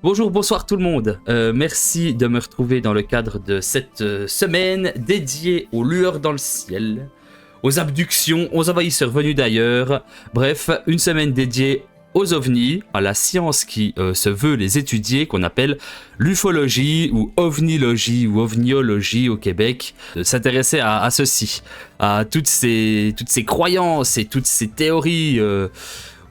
Bonjour, bonsoir tout le monde. Merci de me retrouver dans le cadre de cette semaine dédiée aux lueurs dans le ciel, aux abductions, aux envahisseurs venus d'ailleurs. Bref, une semaine dédiée aux ovnis, à la science qui se veut les étudier, qu'on appelle l'ufologie ou ovnilogie ou ovniologie au Québec. S'intéresser à ceci, à toutes ces croyances et toutes ces théories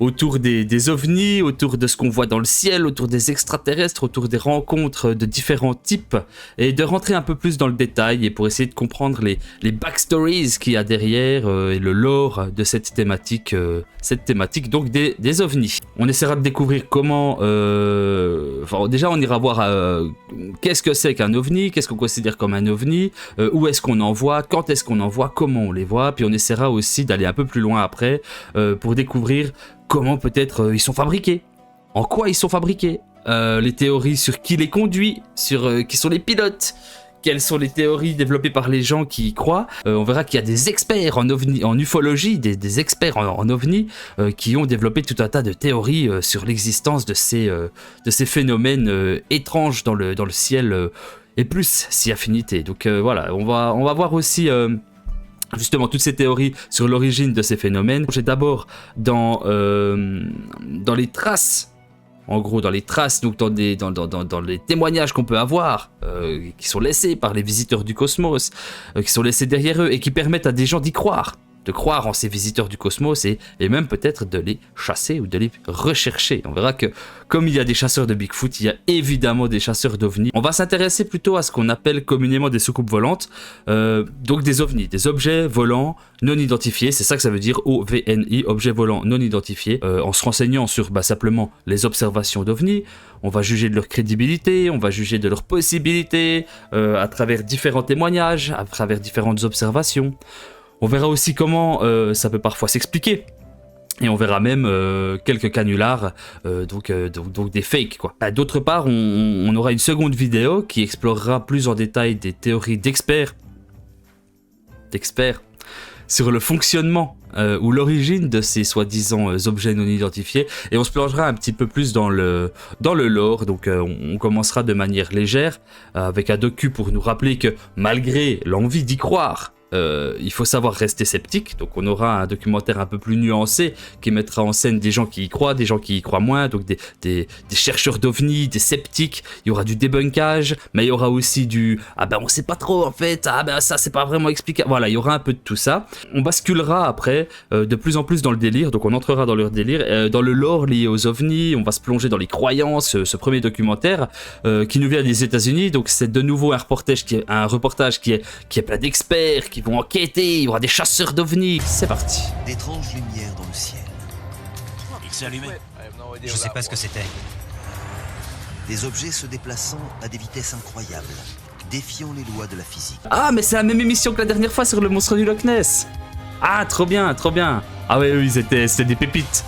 autour des ovnis, autour de ce qu'on voit dans le ciel, autour des extraterrestres, autour des rencontres de différents types, et de rentrer un peu plus dans le détail et pour essayer de comprendre les backstories qu'il y a derrière et le lore de cette thématique donc des ovnis. On essaiera de découvrir comment... déjà, on ira voir qu'est-ce que c'est qu'un ovni, qu'est-ce qu'on considère comme un ovni, où est-ce qu'on en voit, quand est-ce qu'on en voit, comment on les voit, puis on essaiera aussi d'aller un peu plus loin après pour découvrir comment peut-être ils sont fabriqués, en quoi ils sont fabriqués, les théories sur qui les conduit, sur qui sont les pilotes, quelles sont les théories développées par les gens qui y croient. On verra qu'il y a des experts en ovni, en ufologie, des experts en ovni qui ont développé tout un tas de théories sur l'existence de ces phénomènes étranges dans le ciel et plus si affinité. Donc voilà, on va voir aussi... justement toutes ces théories sur l'origine de ces phénomènes. J'ai d'abord dans les traces, en gros dans les traces, donc dans les témoignages qu'on peut avoir, qui sont laissés par les visiteurs du cosmos, qui sont laissés derrière eux et qui permettent à des gens d'y croire, de croire en ces visiteurs du cosmos et même peut-être de les chasser ou de les rechercher. On verra que comme il y a des chasseurs de Bigfoot, il y a évidemment des chasseurs d'ovnis. On va s'intéresser plutôt à ce qu'on appelle communément des soucoupes volantes, donc des ovnis, des objets volants non identifiés, c'est ça que ça veut dire OVNI, objets volants non identifiés, en se renseignant sur simplement les observations d'ovnis. On va juger de leur crédibilité, on va juger de leur possibilité à travers différents témoignages, à travers différentes observations. On verra aussi comment ça peut parfois s'expliquer. Et on verra même quelques canulars, donc des fakes, quoi. D'autre part, on aura une seconde vidéo qui explorera plus en détail des théories d'experts sur le fonctionnement ou l'origine de ces soi-disant objets non identifiés. Et on se plongera un petit peu plus dans le lore. Donc on commencera de manière légère avec un docu pour nous rappeler que malgré l'envie d'y croire, il faut savoir rester sceptique. Donc on aura un documentaire un peu plus nuancé qui mettra en scène des gens qui y croient, des gens qui y croient moins, donc des chercheurs d'ovnis, des sceptiques. Il y aura du débunkage, mais il y aura aussi du on sait pas trop en fait, ça c'est pas vraiment explicable. Voilà, il y aura un peu de tout ça. On basculera après de plus en plus dans le délire, donc on entrera dans leur délire, dans le lore lié aux ovnis. On va se plonger dans les croyances. Ce premier documentaire qui nous vient des États-Unis, donc c'est de nouveau un reportage qui est plein d'experts qui vont enquêter, il y aura des chasseurs d'ovnis. C'est parti. D'étranges lumières dans le ciel. Il s'est allumé. Je sais pas ce que c'était. Des objets se déplaçant à des vitesses incroyables, défiant les lois de la physique. Ah, mais c'est la même émission que la dernière fois sur le monstre du Loch Ness. Ah, trop bien, trop bien. Ah ouais, oui, c'était des pépites.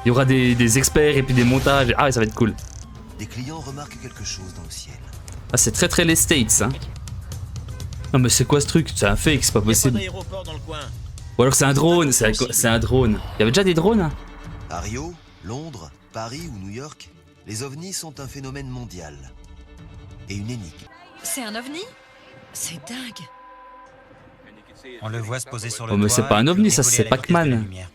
Il y aura des experts et puis des montages. Ah, ça va être cool. Des clients remarquent quelque chose dans le ciel. Ah, c'est très les States, hein. Non mais c'est quoi ce truc? C'est un fake, c'est pas possible. Ou alors c'est un drone, c'est un drone. Il y avait déjà des drones, hein? À Rio, Londres, Paris ou New York, les ovnis sont un phénomène mondial. Et une énigme. C'est un ovni? C'est dingue. On le voit se poser sur le Oh mais toit, c'est pas un ovni, ça décoller c'est à la vitesse de la Pac-Man. lumière.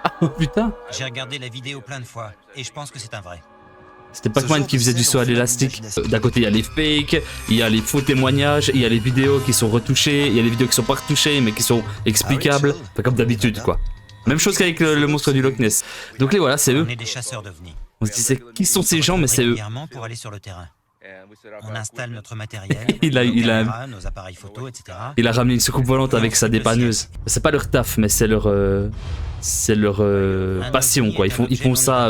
Ah oh, putain. J'ai regardé la vidéo plein de fois et je pense que c'est un vrai. C'était Pac-Man qui faisait du saut à l'élastique. D'un côté il y a les fakes, il y a les faux témoignages, il y a les vidéos qui sont retouchées, il y a les vidéos qui sont pas retouchées mais qui sont explicables. Enfin, comme d'habitude quoi. Même chose qu'avec le monstre du Loch Ness. Donc les voilà, c'est eux. On est des chasseurs d'ovnis. On se disait qui sont ces gens, mais c'est eux. Régulièrement pour aller sur le terrain. On installe notre matériel, nos appareils photos, etc. Il a ramené une soucoupe volante avec sa dépanneuse. C'est pas leur taf, mais c'est leur passion quoi. Ils font ça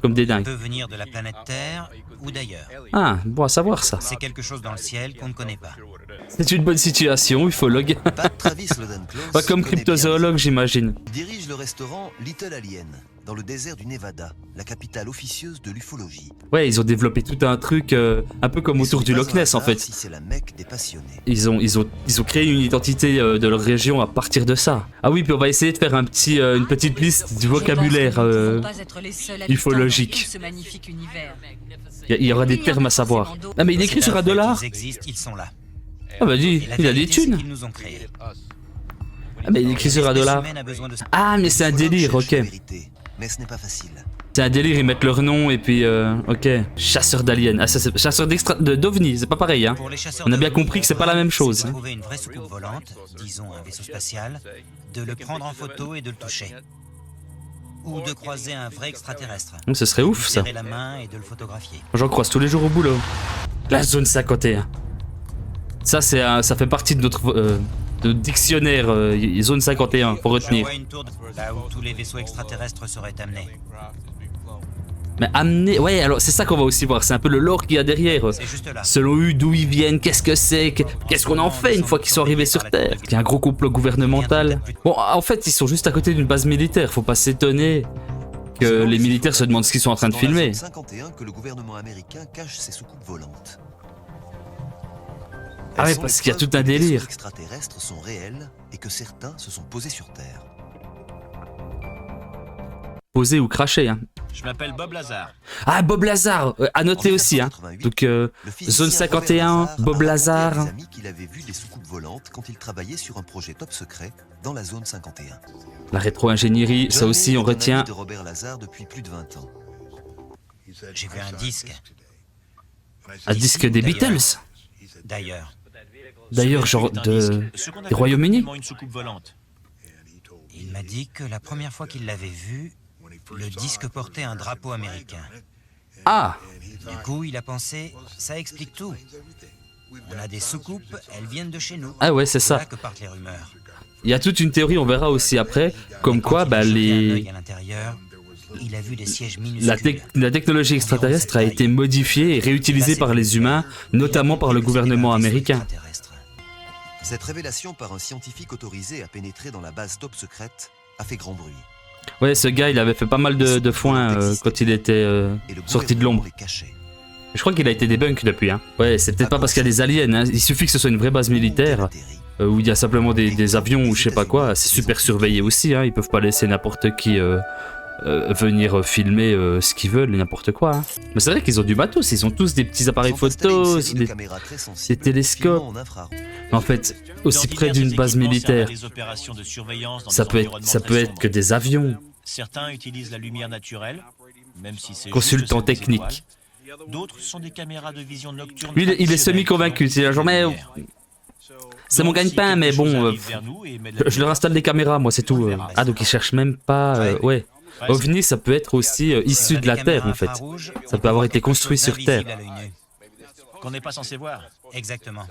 comme des Il dingues. peut venir de la planète Terre ou d'ailleurs. Ah, bon à savoir ça. C'est quelque chose dans le ciel qu'on ne connaît pas. C'est une bonne situation, ufologue. Pat Travis Lodenclose Pas comme connaît bien cryptozoologue, j'imagine. Il dirige le restaurant Little Alien, dans le désert du Nevada, la capitale officieuse de l'ufologie. Ouais, ils ont développé tout un truc un peu comme Et autour ce du n'est Loch pas un Ness en hasard fait. si c'est la Mecque des passionnés. Ils ont créé une identité de leur région à partir de ça. Ah oui, puis on va essayer de faire une petite liste du vocabulaire ufologique. Il y aura des termes à savoir. Ah mais il écrit sur un dollar. Ils existent, ils sont là. Ah bah dis, Et la il a des vérité, c'est thunes. qu'ils nous ont créés. Ah mais il écrit sur un dollar. L'espèce humaine a besoin de- Ah mais c'est un délire, Cherche ok. la vérité, mais ce n'est pas facile. C'est un délire, ils mettent leur nom et puis ok. Chasseur d'aliens. Ah ça c'est chasseur d'ovnis, c'est pas pareil hein. Pour les chasseurs On a bien d'ovnis, compris que c'est pas la même chose, c'est de hein. trouver une vraie soucoupe volante, disons un vaisseau spatial, de le prendre en photo et de le toucher. Ou de croiser un vrai extraterrestre. Ce serait ouf Lui ça. serrer la main et de le photographier. J'en croise tous les jours au boulot. La zone 51. Ça ça fait partie de notre dictionnaire zone 51, faut Je retenir. vois une tour là où tous les vaisseaux extraterrestres seraient amenés. Mais amener, ouais alors c'est ça qu'on va aussi voir, c'est un peu le lore qu'il y a derrière. C'est juste là. Selon eux, d'où ils viennent, qu'est-ce que c'est, qu'est-ce qu'on en fait une fois qu'ils sont arrivés sur Terre. Il y a un gros complot gouvernemental. Bon, en fait, ils sont juste à côté d'une base militaire, faut pas s'étonner que les militaires se demandent ce qu'ils sont en train de C'est dans la filmer. zone 51 que le gouvernement américain cache ses soucoupes volantes. Ah ouais, Elles sont parce les qu'il y a preuves tout un que les vaisseaux délire. extraterrestres sont réels et que certains se sont posés sur Terre. Poser ou cracher, hein. Je m'appelle Bob Lazar. Ah, Bob Lazar, à noter En aussi, hein. 1988, Donc, le physicien zone 51, Robert Lazar Bob a raconté à Lazar. des amis qu'il avait vu des soucoupes volantes quand il travaillait sur un projet top secret dans la zone 51. La rétro-ingénierie, ça Johnny aussi on est un ami retient. de Robert Lazar depuis plus de 20 ans. J'ai vu un disque. Un disque des Beatles. D'ailleurs, D'ailleurs, genre Ce qu'on des appelle Royaumes-Unis. communément une soucoupe volante. il m'a dit que la première fois qu'il l'avait vu, le disque portait un drapeau américain. Ah, Du coup, il a pensé, ça explique tout. On a des soucoupes, elles viennent de chez nous. ah ouais, c'est ça. Là que partent les rumeurs. Il y a toute une théorie, on verra aussi après, comme Quand quoi il bah, a jeté un les... œil à l'intérieur, il a vu des sièges minuscules. la technologie extraterrestre a été modifiée et réutilisée par les humains, notamment par le gouvernement américain. Cette révélation par un scientifique autorisé à pénétrer dans la base top secrète a fait grand bruit. Ouais, ce gars, il avait fait pas mal de foin quand il était Et le sorti de gouvernement l'ombre. les cachait. Je crois qu'il a été débunk depuis. Hein. Ouais, c'est peut-être pas parce qu'il y a des aliens, hein. Il suffit que ce soit une vraie base militaire, où il y a simplement des avions ou je sais pas quoi. C'est super surveillé aussi, hein. Ils peuvent pas laisser n'importe qui venir filmer ce qu'ils veulent et n'importe quoi. Hein. Mais c'est vrai qu'ils ont du matos, ils ont tous des petits appareils Ils ont installé une photos, série de caméras très sensibles, télescopes. filmant en infrarouge. En fait, aussi près d'une base militaire, ça peut être que des avions. Certains utilisent la lumière naturelle, même si c'est Consultant juste celle des technique. étoiles. D'autres sont des caméras de vision nocturne. Lui, il est traditionnelles semi-convaincu. C'est genre, mais c'est mon Donc, si gagne-pain, mais quelque chose bon, arrive vers nous et met de la je leur installe des caméras, moi, c'est tout. Ah, donc ils cherchent même pas. Ouais. Ouais, OVNI, ça peut être aussi issu de la Terre, en fait. Ça peut avoir été construit sur Terre. qu'on n'est pas censé voir. Exactement.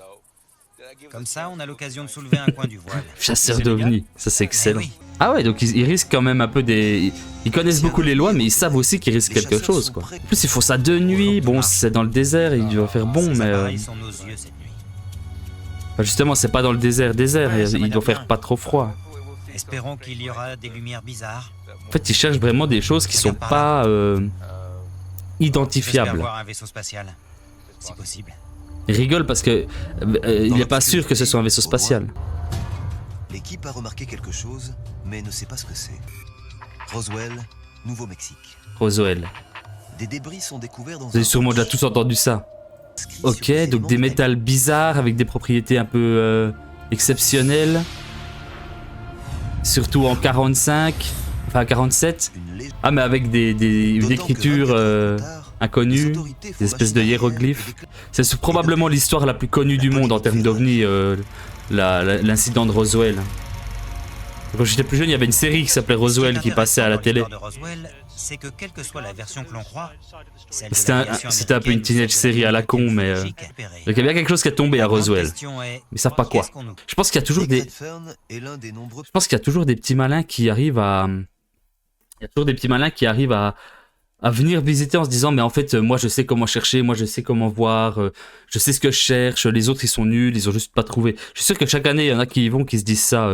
Comme ça, on a l'occasion de soulever un coin du voile. Chasseur C'est d'OVNI, ça c'est excellent. Eh oui. Ah ouais, donc ils risquent quand même un peu des... Ils connaissent beaucoup les lois, mais ils savent aussi qu'ils risquent quelque chose, quoi. En plus, ils font ça de nuit, bon, c'est dans le désert, il doit faire bon, Ces mais... appareils sont nos yeux cette nuit. Enfin, justement, c'est pas dans le désert, Ouais, ça il m'a doit l'air faire bien. pas trop froid. Espérons qu'il y aura des lumières bizarres. En fait, ils cherchent vraiment des choses qui sont pas J'espère identifiables. voir un vaisseau spatial, si possible. Ils rigolent parce que il est pas sûr que ce soit un vaisseau spatial. L'équipe a remarqué quelque chose, mais ne sait pas ce que c'est. Roswell, Nouveau-Mexique. Roswell. Des débris sont découverts dans Vous avez sûrement déjà tous entendu ça. Ok, donc des métals bizarres avec des propriétés un peu exceptionnelles. Surtout en 45, enfin 47. Ah, mais avec une écriture inconnue, des espèces de hiéroglyphes. C'est probablement l'histoire la plus connue du monde en termes d'OVNI, l'incident de Roswell. Quand j'étais plus jeune, il y avait une série qui s'appelait Roswell qui passait à la télé. C'est que quelle que soit la version que l'on croit, celle de C'était la un- version c'était un peu une américaine, teenage celle de série à la con, mais, ufologique repérée. Donc il y a bien quelque chose qui est tombé à La grande Roswell. question est, Mais ils savent pas quoi. qu'est-ce qu'on nous- Je pense qu'il y a toujours des... Dick Redfern est l'un des nombreux Je pense qu'il y a toujours des petits malins qui arrivent à... Il y a toujours des petits malins qui arrivent à à venir visiter en se disant mais en fait moi je sais comment chercher, moi je sais comment voir, je sais ce que je cherche, les autres ils sont nuls, ils ont juste pas trouvé. Je suis sûr que chaque année il y en a qui y vont, qui se disent ça,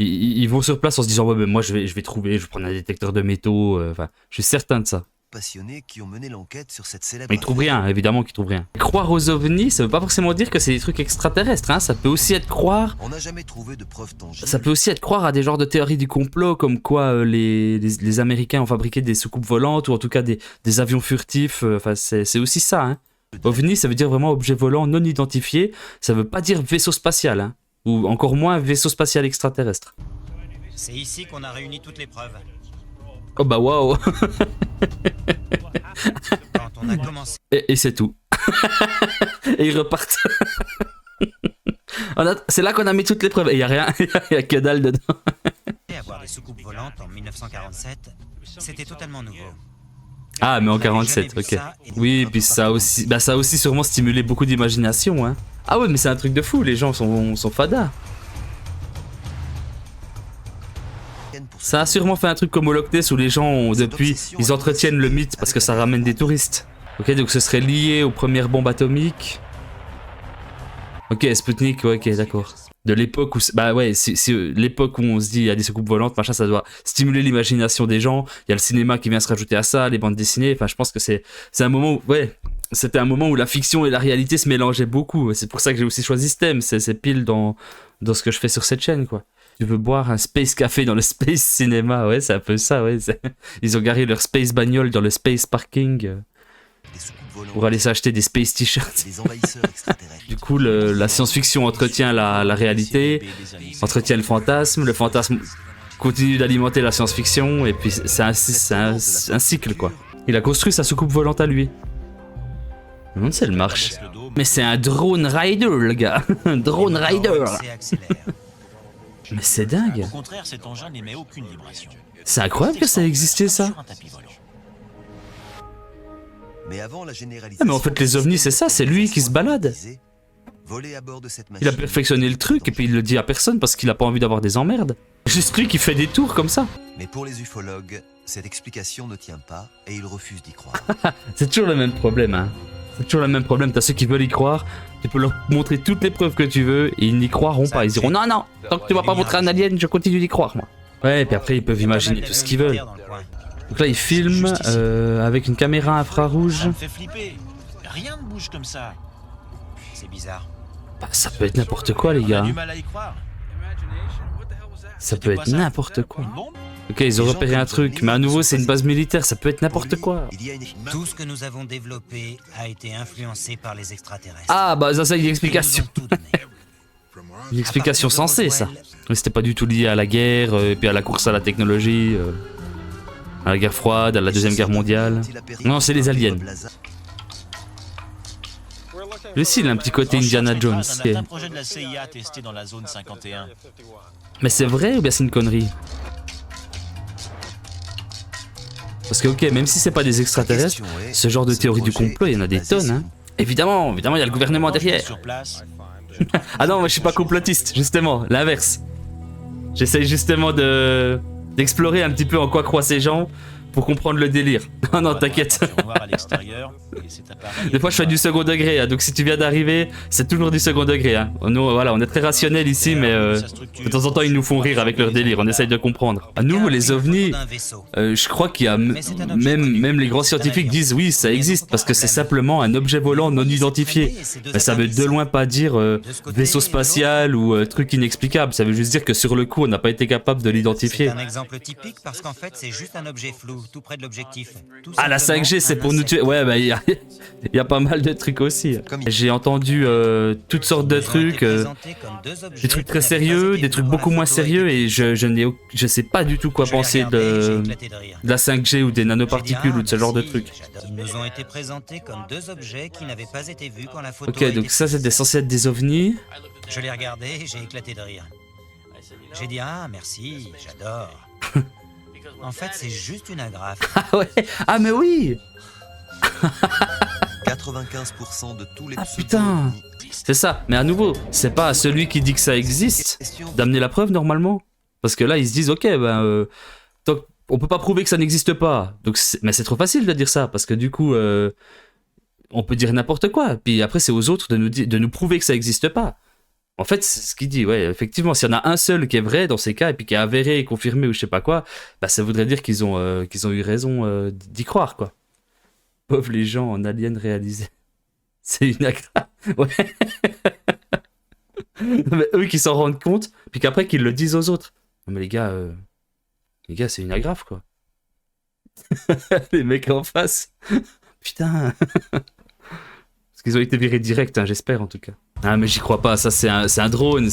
ils vont sur place en se disant ouais mais moi je vais trouver, je vais prendre un détecteur de métaux, enfin je suis certain de ça. Passionnés qui ont mené l'enquête sur cette célèbre Mais ils trouvent rien, évidemment qu'ils trouvent rien. Croire aux ovnis, ça veut pas forcément dire que c'est des trucs extraterrestres, hein. Ça peut aussi être croire. On n'a jamais trouvé de preuves tangibles. Ça peut aussi être croire à des genres de théories du complot, comme quoi les Américains ont fabriqué des soucoupes volantes, ou en tout cas des avions furtifs. Enfin, c'est aussi ça, hein. OVNI, ça veut dire vraiment objet volant non identifié. Ça veut pas dire vaisseau spatial, hein. Ou encore moins vaisseau spatial extraterrestre. C'est ici qu'on a réuni toutes les preuves. Oh bah waouh. Quand on a commencé Et c'est tout. Et ils repartent. C'est là qu'on a mis toutes les preuves. Et il n'y a rien, il y a que dalle dedans. à voir des soucoupes volantes en 1947, c'était totalement nouveau. Ah, mais en On n'avait 47, jamais vu ok. ça, et Oui, puis ça a aussi sûrement stimulé beaucoup d'imagination, hein. Ah ouais, mais c'est un truc de fou, les gens sont fadas. Ça a sûrement fait un truc comme au Loch Ness où les gens, depuis, ils entretiennent le mythe parce que ça ramène des touristes. Ok, donc ce serait lié aux premières bombes atomiques. Ok, Sputnik, ouais, ok, d'accord. De l'époque où... Bah ouais, c'est l'époque où on se dit il y a des soucoupes volantes, machin, ça doit stimuler l'imagination des gens. Il y a le cinéma qui vient se rajouter à ça, les bandes dessinées. Enfin, je pense que c'est un moment où... Ouais, c'était un moment où la fiction et la réalité se mélangeaient beaucoup. C'est pour ça que j'ai aussi choisi ce thème. C'est pile dans ce que je fais sur cette chaîne, quoi. Tu veux boire un space café dans le space cinéma, ouais, c'est un peu ça, ouais. Ils ont garé leur space bagnole dans le space parking pour aller s'acheter des space t-shirts. Du coup, la science-fiction entretient la réalité, entretient le fantasme continue d'alimenter la science-fiction, et puis c'est un cycle, quoi. Il a construit sa soucoupe volante à lui. Je me demande si elle marche. Mais c'est un drone rider, le gars. Un drone rider. Mais c'est dingue. Au contraire, cet engin n'émet aucune vibration. C'est incroyable que ça existait, ça. Sur un tapis volant. Mais avant la généralisation, Ah, mais en fait, les ovnis, c'est ça, c'est lui qui se balade. Voler à bord de cette Il a machine. perfectionné le truc et puis il le dit à personne parce qu'il a pas envie d'avoir des emmerdes. Juste lui qui fait des tours comme ça. Mais pour les ufologues, cette explication ne tient pas et ils refusent d'y croire. C'est toujours le même problème, hein. C'est toujours le même problème. T'as ceux qui veulent y croire, tu peux leur montrer toutes les preuves que tu veux et ils n'y croiront pas. Ils diront non, non, tant que tu m'as pas montré un alien, je continue d'y croire, moi. Ouais, et puis après, ils peuvent imaginer tout ce qu'ils veulent. Donc là, ils filment avec une caméra infrarouge. Ça me fait flipper. Rien ne bouge comme ça. C'est bizarre. Bah, ça peut être n'importe quoi, les On a gars. du mal à y croire. Ça peut être n'importe quoi. Une bombe ? Ok, ils ont repéré un truc, mais à nouveau, c'est une base militaire, ça peut être n'importe quoi. Il y a une... Tout ce que nous avons développé a été influencé par les extraterrestres. Ah, bah ça, c'est une Ils nous explication. ont tout donné. Une explication sensée, ça. Mais c'était pas du tout lié à la guerre, et puis à la course à la technologie, à la guerre froide, à la Deuxième Guerre mondiale. Non, c'est les aliens. Lui aussi, il a un petit côté Indiana Jones. On a un projet de la CIA testé dans la zone 51. Mais c'est vrai ou bien c'est une connerie? Parce que, ok, même si c'est pas des extraterrestres, ce genre de théorie du complot, il y en a des tonnes, hein. Évidemment, il y a le gouvernement derrière. Sur place, Ah non, moi je suis pas complotiste, justement, l'inverse. J'essaye justement d'explorer un petit peu en quoi croient ces gens pour comprendre le délire. Non, non, t'inquiète. on va voir à l'extérieur, et cet appareil Des fois je fais du second degré, hein, donc si tu viens d'arriver, c'est toujours du second degré. Hein. Nous, voilà, on est très rationnel ici, mais de temps en temps ils nous font rire avec leur délire, on essaye de comprendre. À nous, les ovnis, je crois qu'il y a même les grands scientifiques disent oui, ça existe, parce que c'est simplement un objet volant non identifié. Mais ça veut de loin pas dire vaisseau spatial ou truc inexplicable, ça veut juste dire que sur le coup on n'a pas été capable de l'identifier. C'est un exemple typique parce qu'en fait c'est juste un objet flou, tout près de l'objectif. Tout Ah, la simplement 5G, c'est un pour nous tuer. insecte. Ouais, bah, il y a pas mal de trucs aussi. J'ai entendu toutes sortes de Ils ont été trucs, présentés comme deux objets des trucs qui très n'avaient pas sérieux, été des vus trucs quand beaucoup la moins photo a été sérieux, et prise. je sais pas du tout quoi Je l'ai penser regardé, j'ai de éclaté de rire. la 5G ou des J'ai dit, nanoparticules ah, ou de ce genre de merci, trucs. j'adore. Ils nous ont été présentés comme deux objets qui n'avaient pas été vus quand la photo a Ok, été donc ça prise. c'était censé être des ovnis. Je l'ai regardé et j'ai éclaté de rire. J'ai dit ah merci, j'adore. En fait c'est juste une agrafe. Ah ouais, ah mais oui. 95% de tous les Ah putain, c'est ça. Mais à nouveau, c'est pas à celui qui dit que ça existe d'amener la preuve normalement. Parce que là ils se disent ok, ben on peut pas prouver que ça n'existe pas. Donc mais c'est trop facile de dire ça, parce que du coup, on peut dire n'importe quoi. Puis après, c'est aux autres de nous prouver que ça n'existe pas. En fait, c'est ce qu'il dit, ouais, effectivement, s'il y en a un seul qui est vrai dans ces cas, et puis qui est avéré et confirmé ou je sais pas quoi, bah ça voudrait dire qu'ils ont eu raison d'y croire, quoi. Pauvres les gens en alien réalisé. C'est une agra... Ouais. Mais eux qui s'en rendent compte, puis qu'après qu'ils le disent aux autres. Non mais les gars, c'est une agrafe, quoi. Les mecs en face. Putain. Parce qu'ils ont été virés direct, hein, j'espère en tout cas. Ah mais j'y crois pas, ça c'est un drone, ou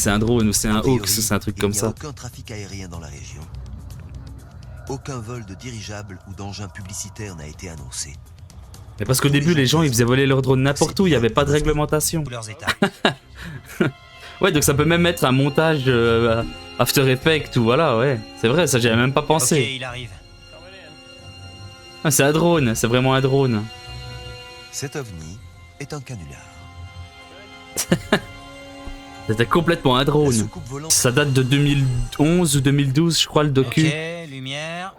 c'est un hoax, c'est un truc comme ça. Il n'y a aucun trafic aérien dans la région. Aucun vol de dirigeables ou d'engins publicitaires n'a été annoncé. Mais parce qu'au début les gens ils faisaient voler leurs drones n'importe où, il n'y avait pas de réglementation. Leurs états. Ouais, donc ça peut même être un montage After Effects ou voilà, ouais. C'est vrai, ça j'y avais même pas Ok, pensé. il arrive. Ah, c'est un drone, c'est vraiment un drone. Cet ovni est un canular. C'était complètement un La drone. soucoupe volante Ça date de 2011 ou 2012, je crois, le docu. Ok, lumière.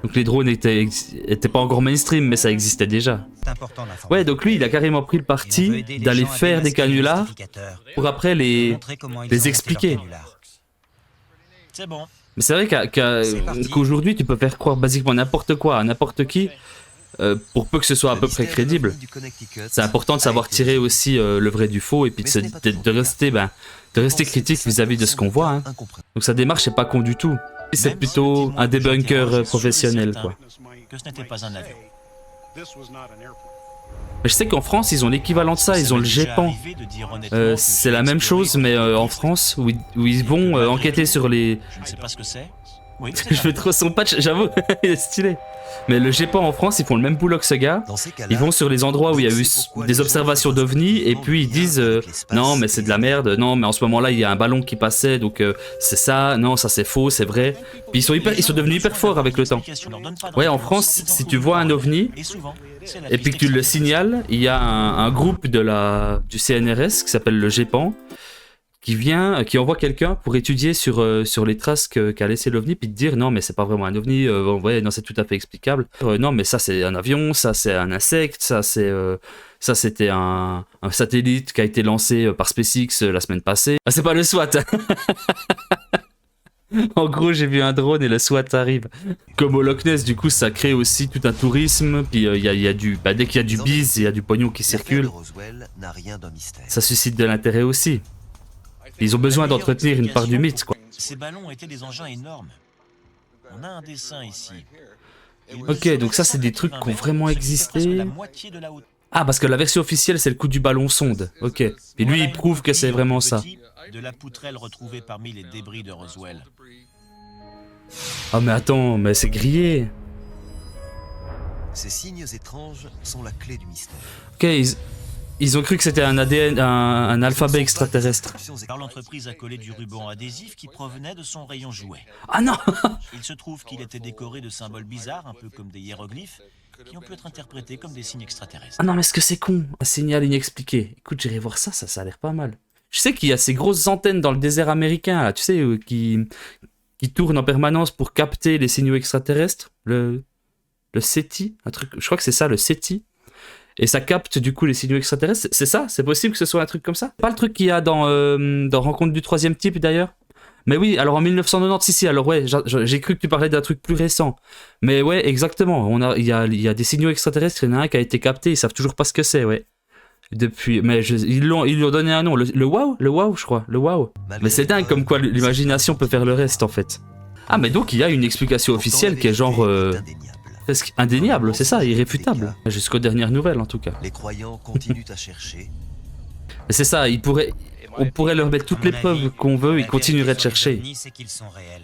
Donc les drones étaient pas encore mainstream, mais ça existait déjà. C'est important d'informer. Ouais, donc lui, il a carrément pris le Et on veut parti aider les d'aller gens à faire des démasquer les canulars mystificateurs, pour après montrer comment ils les ont monté expliquer. leur canular. C'est bon. Mais c'est vrai C'est parti. qu'aujourd'hui, tu peux faire croire basiquement n'importe quoi à n'importe qui, pour peu que ce soit à Le peu près mystère crédible. ovni du Connecticut C'est important de savoir a été tirer résolu. aussi le vrai du faux et puis Mais ce n'est pas toujours de le rester, critique vis-à-vis de ce qu'on voit. Hein. Incompréhensible. Donc sa démarche n'est pas con du tout. C'est Même plutôt si le témoin un que débunker j'interroge est sûr et professionnel, certain quoi. Que ce n'était pas un avion. Mais je sais qu'en France, ils ont l'équivalent de ça, ils ont le GEPAN. C'est la même chose, mais en France, où ils vont enquêter sur les... Je ne sais pas ce que c'est. Oui, c'est Je ça. veux trop son patch, j'avoue, il est stylé. Mais le GEPAN en France, ils font le même boulot que ce gars. Dans ces cas-là, Ils vont sur les endroits où il y a eu c'est pourquoi des les gens observations font d'ovnis et souvent puis ils le lien disent avec l'espace non mais c'est de la et- merde, non mais en ce moment là il y a un ballon qui passait donc c'est ça, non ça c'est faux, c'est vrai. Puis ils sont devenus hyper forts avec le temps. Ouais, en France, si tu vois un ovni et puis que tu le signales, il y a un groupe du CNRS qui s'appelle le GEPAN qui envoie quelqu'un pour étudier sur les traces qu'a laissé l'ovni, puis te dire non mais c'est pas vraiment un ovni, ouais non c'est tout à fait explicable, non mais ça c'est un avion, ça c'est un insecte, ça c'était un satellite qui a été lancé par SpaceX la semaine passée. Ah c'est pas le SWAT. En gros j'ai vu un drone et le SWAT arrive. Comme au Loch Ness, du coup ça crée aussi tout un tourisme, puis il y a dès qu'il y a du bise, il y a du pognon qui L'affaire circule, de Roswell n'a rien d'un mystère. ça suscite de l'intérêt aussi. Ils ont besoin d'entretenir une part du mythe, quoi. Ces ballons étaient des engins énormes. On a un dessin ici. Ok, donc ça, c'est des trucs qui ont vraiment existé. La moitié de la hauteur. Ah, parce que la version officielle, c'est le coup du ballon sonde. Ok. Et lui, il prouve que c'est vraiment ça. De la poutrelle retrouvée parmi les débris de Roswell. Ah, mais attends, mais c'est grillé. Ces signes étranges sont la clé du mystère. Ok, ils ont cru que c'était un ADN, un alphabet extraterrestre. Car l'entreprise a collé du ruban adhésif qui provenait de son rayon jouet. Ah non. Il se trouve qu'il était décoré de symboles bizarres, un peu comme des hiéroglyphes, qui ont pu être interprétés comme des signes extraterrestres. Ah non, mais est-ce que c'est con? Un signal inexpliqué. Écoute, j'irai voir ça a l'air pas mal. Je sais qu'il y a ces grosses antennes dans le désert américain, là, tu sais, qui tournent en permanence pour capter les signaux extraterrestres. Le SETI, un truc, je crois que c'est ça, le SETI. Et ça capte du coup les signaux extraterrestres. C'est ça? C'est possible que ce soit un truc comme ça? Pas le truc qu'il y a dans Rencontre du troisième type d'ailleurs? Mais oui, alors en 1990, si, alors ouais, j'ai cru que tu parlais d'un truc plus récent. Mais ouais, exactement, il y a des signaux extraterrestres, il y en a un qui a été capté, ils savent toujours pas ce que c'est, ouais. Depuis, mais ils lui ont donné un nom, le wow, je crois, le wow. Mais c'est dingue comme quoi l'imagination peut faire le reste en fait. Ah, mais donc il y a une explication officielle qui est genre presque indéniable, c'est ça, irréfutable. Jusqu'aux dernières nouvelles en tout cas. Les croyants continuent à chercher. Mais c'est ça, on pourrait leur mettre toutes les preuves qu'on veut, ils continueraient de chercher. C'est qu'ils sont réels.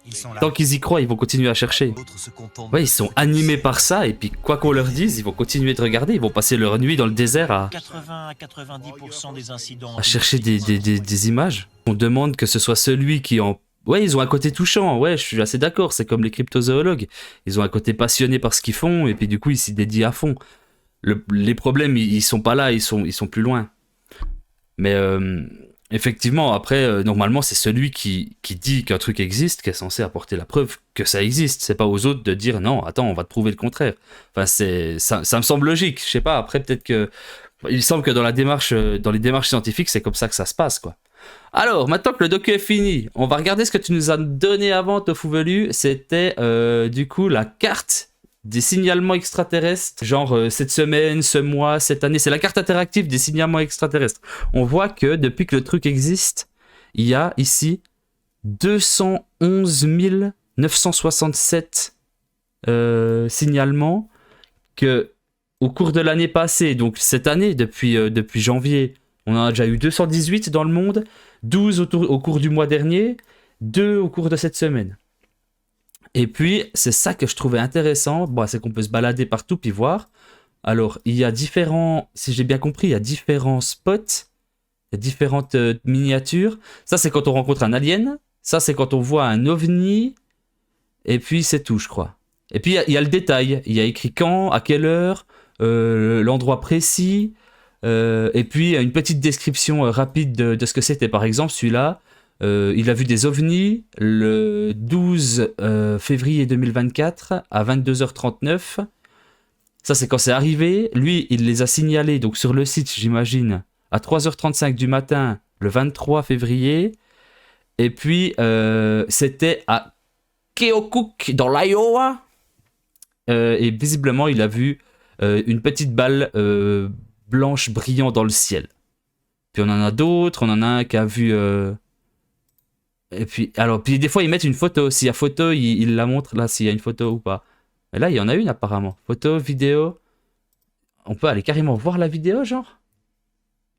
Ils sont là. Tant qu'ils y croient, ils vont continuer à chercher. D'autres se contentent Ouais, de ils sont se animés par ça, et puis quoi qu'on leur dise, ils vont continuer de regarder, ils vont passer leur nuit dans le désert à 80 à 90% des incidents. chercher des images. On demande que ce soit celui qui en... Ouais, ils ont un côté touchant, ouais, je suis assez d'accord, c'est comme les cryptozoologues. Ils ont un côté passionné par ce qu'ils font, et puis du coup, ils s'y dédient à fond. Les problèmes, ils sont pas là, ils sont plus loin. Mais effectivement, après, normalement, c'est celui qui dit qu'un truc existe qui est censé apporter la preuve que ça existe. C'est pas aux autres de dire non, attends, on va te prouver le contraire. Enfin, ça me semble logique. Je sais pas, après, peut-être que. Il semble que dans les démarches scientifiques, c'est comme ça que ça se passe, quoi. Alors, maintenant que le docu est fini, on va regarder ce que tu nous as donné avant, Tofu Velu. C'était du coup la carte des signalements extraterrestres, genre cette semaine, ce mois, cette année. C'est la carte interactive des signalements extraterrestres. On voit que depuis que le truc existe, il y a ici 211 967 signalements que au cours de l'année passée, donc cette année, depuis janvier, on en a déjà eu 218 dans le monde, 12 au cours du mois dernier, 2 au cours de cette semaine. Et puis, c'est ça que je trouvais intéressant, bon, c'est qu'on peut se balader partout puis voir. Alors, il y a différents, si j'ai bien compris, il y a différents spots, il y a différentes miniatures. Ça, c'est quand on rencontre un alien. Ça, c'est quand on voit un ovni. Et puis, c'est tout, je crois. Et puis, il y a le détail. Il y a écrit quand, à quelle heure, l'endroit précis. Et puis, une petite description rapide de ce que c'était. Par exemple, celui-là, il a vu des ovnis le 12 février 2024 à 22h39. Ça, c'est quand c'est arrivé. Lui, il les a signalés donc sur le site, j'imagine, à 3h35 du matin, le 23 février. Et puis, c'était à Keokuk, dans l'Iowa. Et visiblement, il a vu une petite balle blanche brillant dans le ciel. Puis on en a d'autres. On en a un qui a vu... Et puis, alors, puis des fois, ils mettent une photo. S'il y a photo, ils la montrent là, s'il y a une photo ou pas. Et là, il y en a une apparemment. Photo, vidéo. On peut aller carrément voir la vidéo, genre?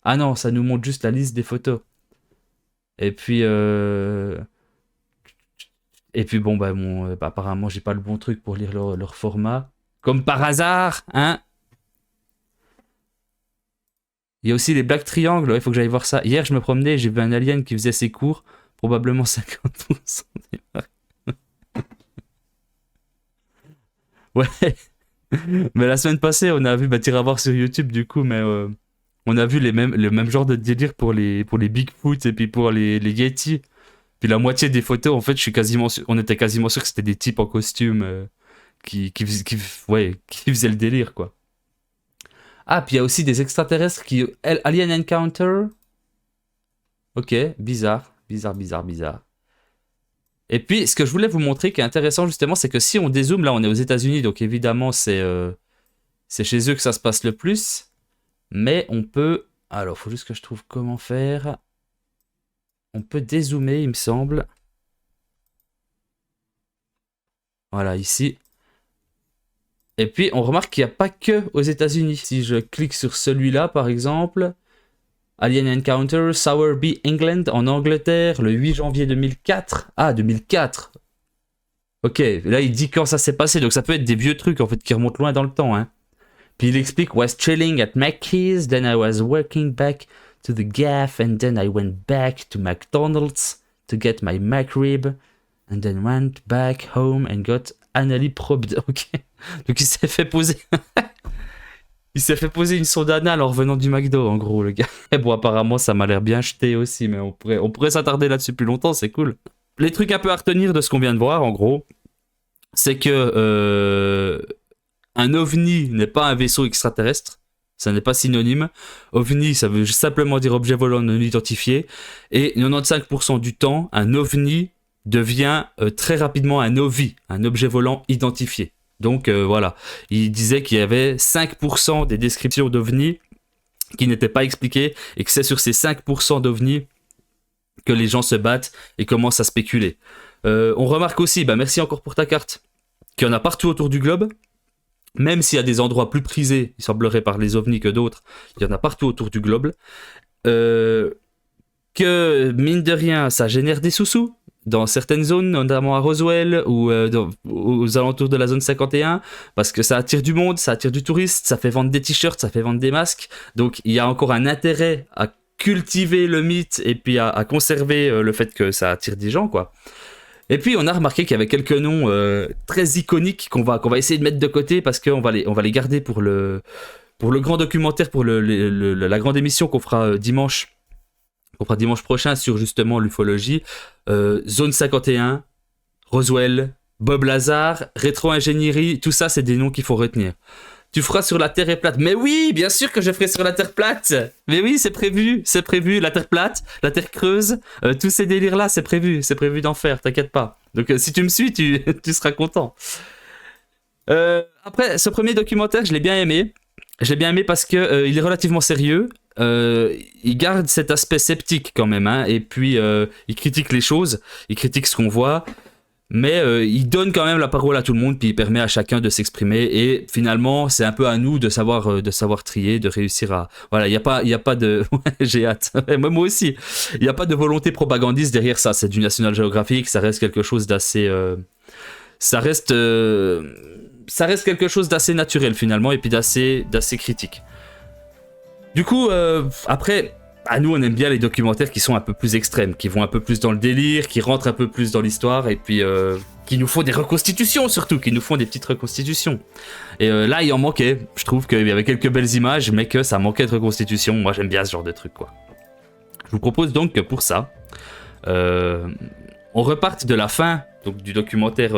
Ah non, ça nous montre juste la liste des photos. Et puis... Et puis bon, apparemment, j'ai pas le bon truc pour lire leur format. Comme par hasard, hein? Il y a aussi les Black Triangles, il faut que j'aille voir ça. Hier, je me promenais et j'ai vu un alien qui faisait ses cours. Probablement 50% des marques. Ouais. Mais la semaine passée, on a vu, t'iras voir sur YouTube du coup, mais on a vu le même genre de délire pour les Bigfoot et puis pour les Yeti. Puis la moitié des photos, en fait, on était quasiment sûr que c'était des types en costume qui faisaient le délire, quoi. Ah, puis il y a aussi des extraterrestres Alien Encounter. Ok, bizarre. Et puis, ce que je voulais vous montrer qui est intéressant, justement, c'est que si on dézoome, là, on est aux États-Unis, donc évidemment, c'est chez eux que ça se passe le plus. Mais on peut... Alors, il faut juste que je trouve comment faire. On peut dézoomer, il me semble. Voilà, ici. Et puis, on remarque qu'il n'y a pas que aux États-Unis. Si je clique sur celui-là, par exemple, Alien Encounter, Sowerby, England, en Angleterre, le 8 janvier 2004. Ah, 2004. Ok, là, il dit quand ça s'est passé. Donc, ça peut être des vieux trucs, en fait, qui remontent loin dans le temps. Hein. Puis, il explique, was chilling at Mackey's, then I was working back to the gaff, and then I went back to McDonald's to get my McRib, and then went back home and got anally probed. Ok. Donc il s'est fait poser... il s'est fait poser une sonde anale en revenant du McDo, en gros, le gars. Et bon, apparemment, ça m'a l'air bien jeté aussi, mais on pourrait s'attarder là-dessus plus longtemps, c'est cool. Les trucs un peu à retenir de ce qu'on vient de voir, en gros, c'est que un ovni n'est pas un vaisseau extraterrestre. Ça n'est pas synonyme. OVNI, ça veut simplement dire objet volant non identifié. Et 95% du temps, un ovni devient très rapidement un OVI, un objet volant identifié. Donc voilà, il disait qu'il y avait 5% des descriptions d'OVNI qui n'étaient pas expliquées et que c'est sur ces 5% d'OVNI que les gens se battent et commencent à spéculer. On remarque aussi, merci encore pour ta carte, qu'il y en a partout autour du globe. Même s'il y a des endroits plus prisés, il semblerait par les ovnis que d'autres, il y en a partout autour du globe. Que, mine de rien, ça génère des sous-sous dans certaines zones, notamment à Roswell ou aux alentours de la zone 51, parce que ça attire du monde, ça attire du touriste, ça fait vendre des t-shirts, ça fait vendre des masques. Donc il y a encore un intérêt à cultiver le mythe et puis à conserver le fait que ça attire des gens, quoi. Et puis on a remarqué qu'il y avait quelques noms très iconiques qu'on va essayer de mettre de côté parce qu'on va les garder pour le grand documentaire, pour la grande émission qu'on fera dimanche On fera dimanche prochain sur justement l'ufologie. Zone 51, Roswell, Bob Lazar, rétro-ingénierie, tout ça c'est des noms qu'il faut retenir. Tu feras sur la Terre est plate. Mais oui, bien sûr que je ferai sur la Terre plate. Mais oui, c'est prévu, la Terre plate, la Terre creuse, tous ces délires-là, c'est prévu d'en faire, t'inquiète pas. Donc si tu me suis, tu seras content. Après, ce premier documentaire, je l'ai bien aimé. Je l'ai bien aimé parce que il est relativement sérieux. Il garde cet aspect sceptique quand même, hein, et puis il critique les choses, il critique ce qu'on voit. Mais il donne quand même la parole à tout le monde, puis il permet à chacun de s'exprimer. Et finalement, c'est un peu à nous de savoir trier, de réussir à... Voilà, il y a pas de... J'ai hâte. Moi aussi. Il n'y a pas de volonté propagandiste derrière ça. C'est du National Geographic, ça reste quelque chose d'assez... Ça reste quelque chose d'assez naturel finalement, et puis d'assez critique. Du coup, après... À nous, on aime bien les documentaires qui sont un peu plus extrêmes, qui vont un peu plus dans le délire, qui rentrent un peu plus dans l'histoire, et puis qui nous font des reconstitutions surtout, qui nous font des petites reconstitutions. Et là, il en manquait. Je trouve qu'il y avait quelques belles images, mais que ça manquait de reconstitution. Moi, j'aime bien ce genre de truc, quoi. Je vous propose donc que pour ça, on reparte de la fin donc, du documentaire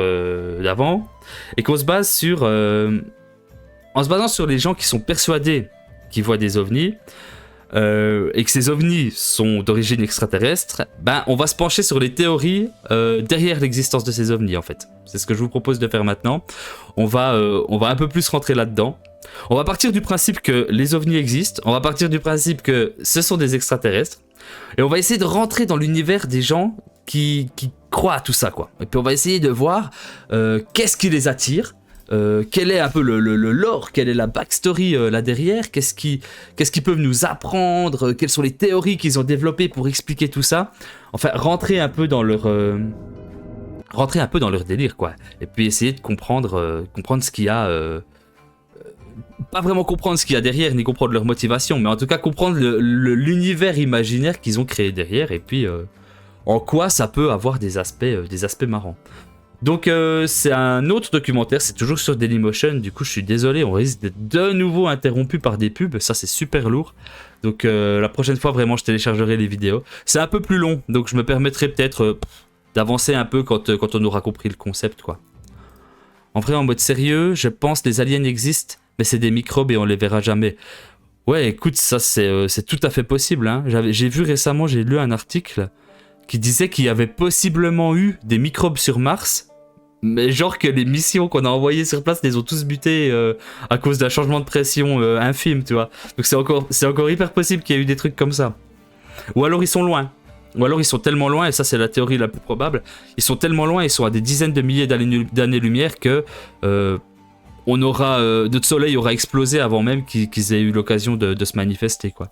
d'avant, et qu'on se base sur... en se basant sur les gens qui sont persuadés qu'ils voient des ovnis, et que ces ovnis sont d'origine extraterrestre, ben on va se pencher sur les théories derrière l'existence de ces ovnis en fait. C'est ce que je vous propose de faire maintenant. On va un peu plus rentrer là-dedans. On va partir du principe que les ovnis existent, on va partir du principe que ce sont des extraterrestres, et on va essayer de rentrer dans l'univers des gens qui croient à tout ça, quoi. Et puis on va essayer de voir qu'est-ce qui les attire, quel est un peu le lore, quelle est la backstory là derrière, qu'est-ce qu'ils peuvent nous apprendre, quelles sont les théories qu'ils ont développées pour expliquer tout ça. Enfin, rentrer un peu dans leur délire, quoi. Et puis essayer de comprendre ce qu'il y a... pas vraiment comprendre ce qu'il y a derrière, ni comprendre leur motivation, mais en tout cas comprendre l'univers imaginaire qu'ils ont créé derrière, et puis en quoi ça peut avoir des aspects marrants. Donc c'est un autre documentaire, c'est toujours sur Dailymotion, du coup je suis désolé, on risque d'être de nouveau interrompu par des pubs, ça c'est super lourd. Donc la prochaine fois vraiment je téléchargerai les vidéos. C'est un peu plus long, donc je me permettrai peut-être d'avancer un peu quand on aura compris le concept, quoi. En vrai, en mode sérieux, je pense les aliens existent, mais c'est des microbes et on les verra jamais. Ouais, écoute, ça c'est tout à fait possible, hein. J'ai vu récemment, j'ai lu un article qui disait qu'il y avait possiblement eu des microbes sur Mars, mais genre que les missions qu'on a envoyées sur place les ont tous butés à cause d'un changement de pression infime, tu vois. Donc c'est encore hyper possible qu'il y ait eu des trucs comme ça. Ou alors ils sont loin. Ou alors ils sont tellement loin, et ça c'est la théorie la plus probable, ils sont tellement loin, ils sont à des dizaines de milliers d'années-lumière que notre soleil aura explosé avant même qu'ils aient eu l'occasion de se manifester, quoi.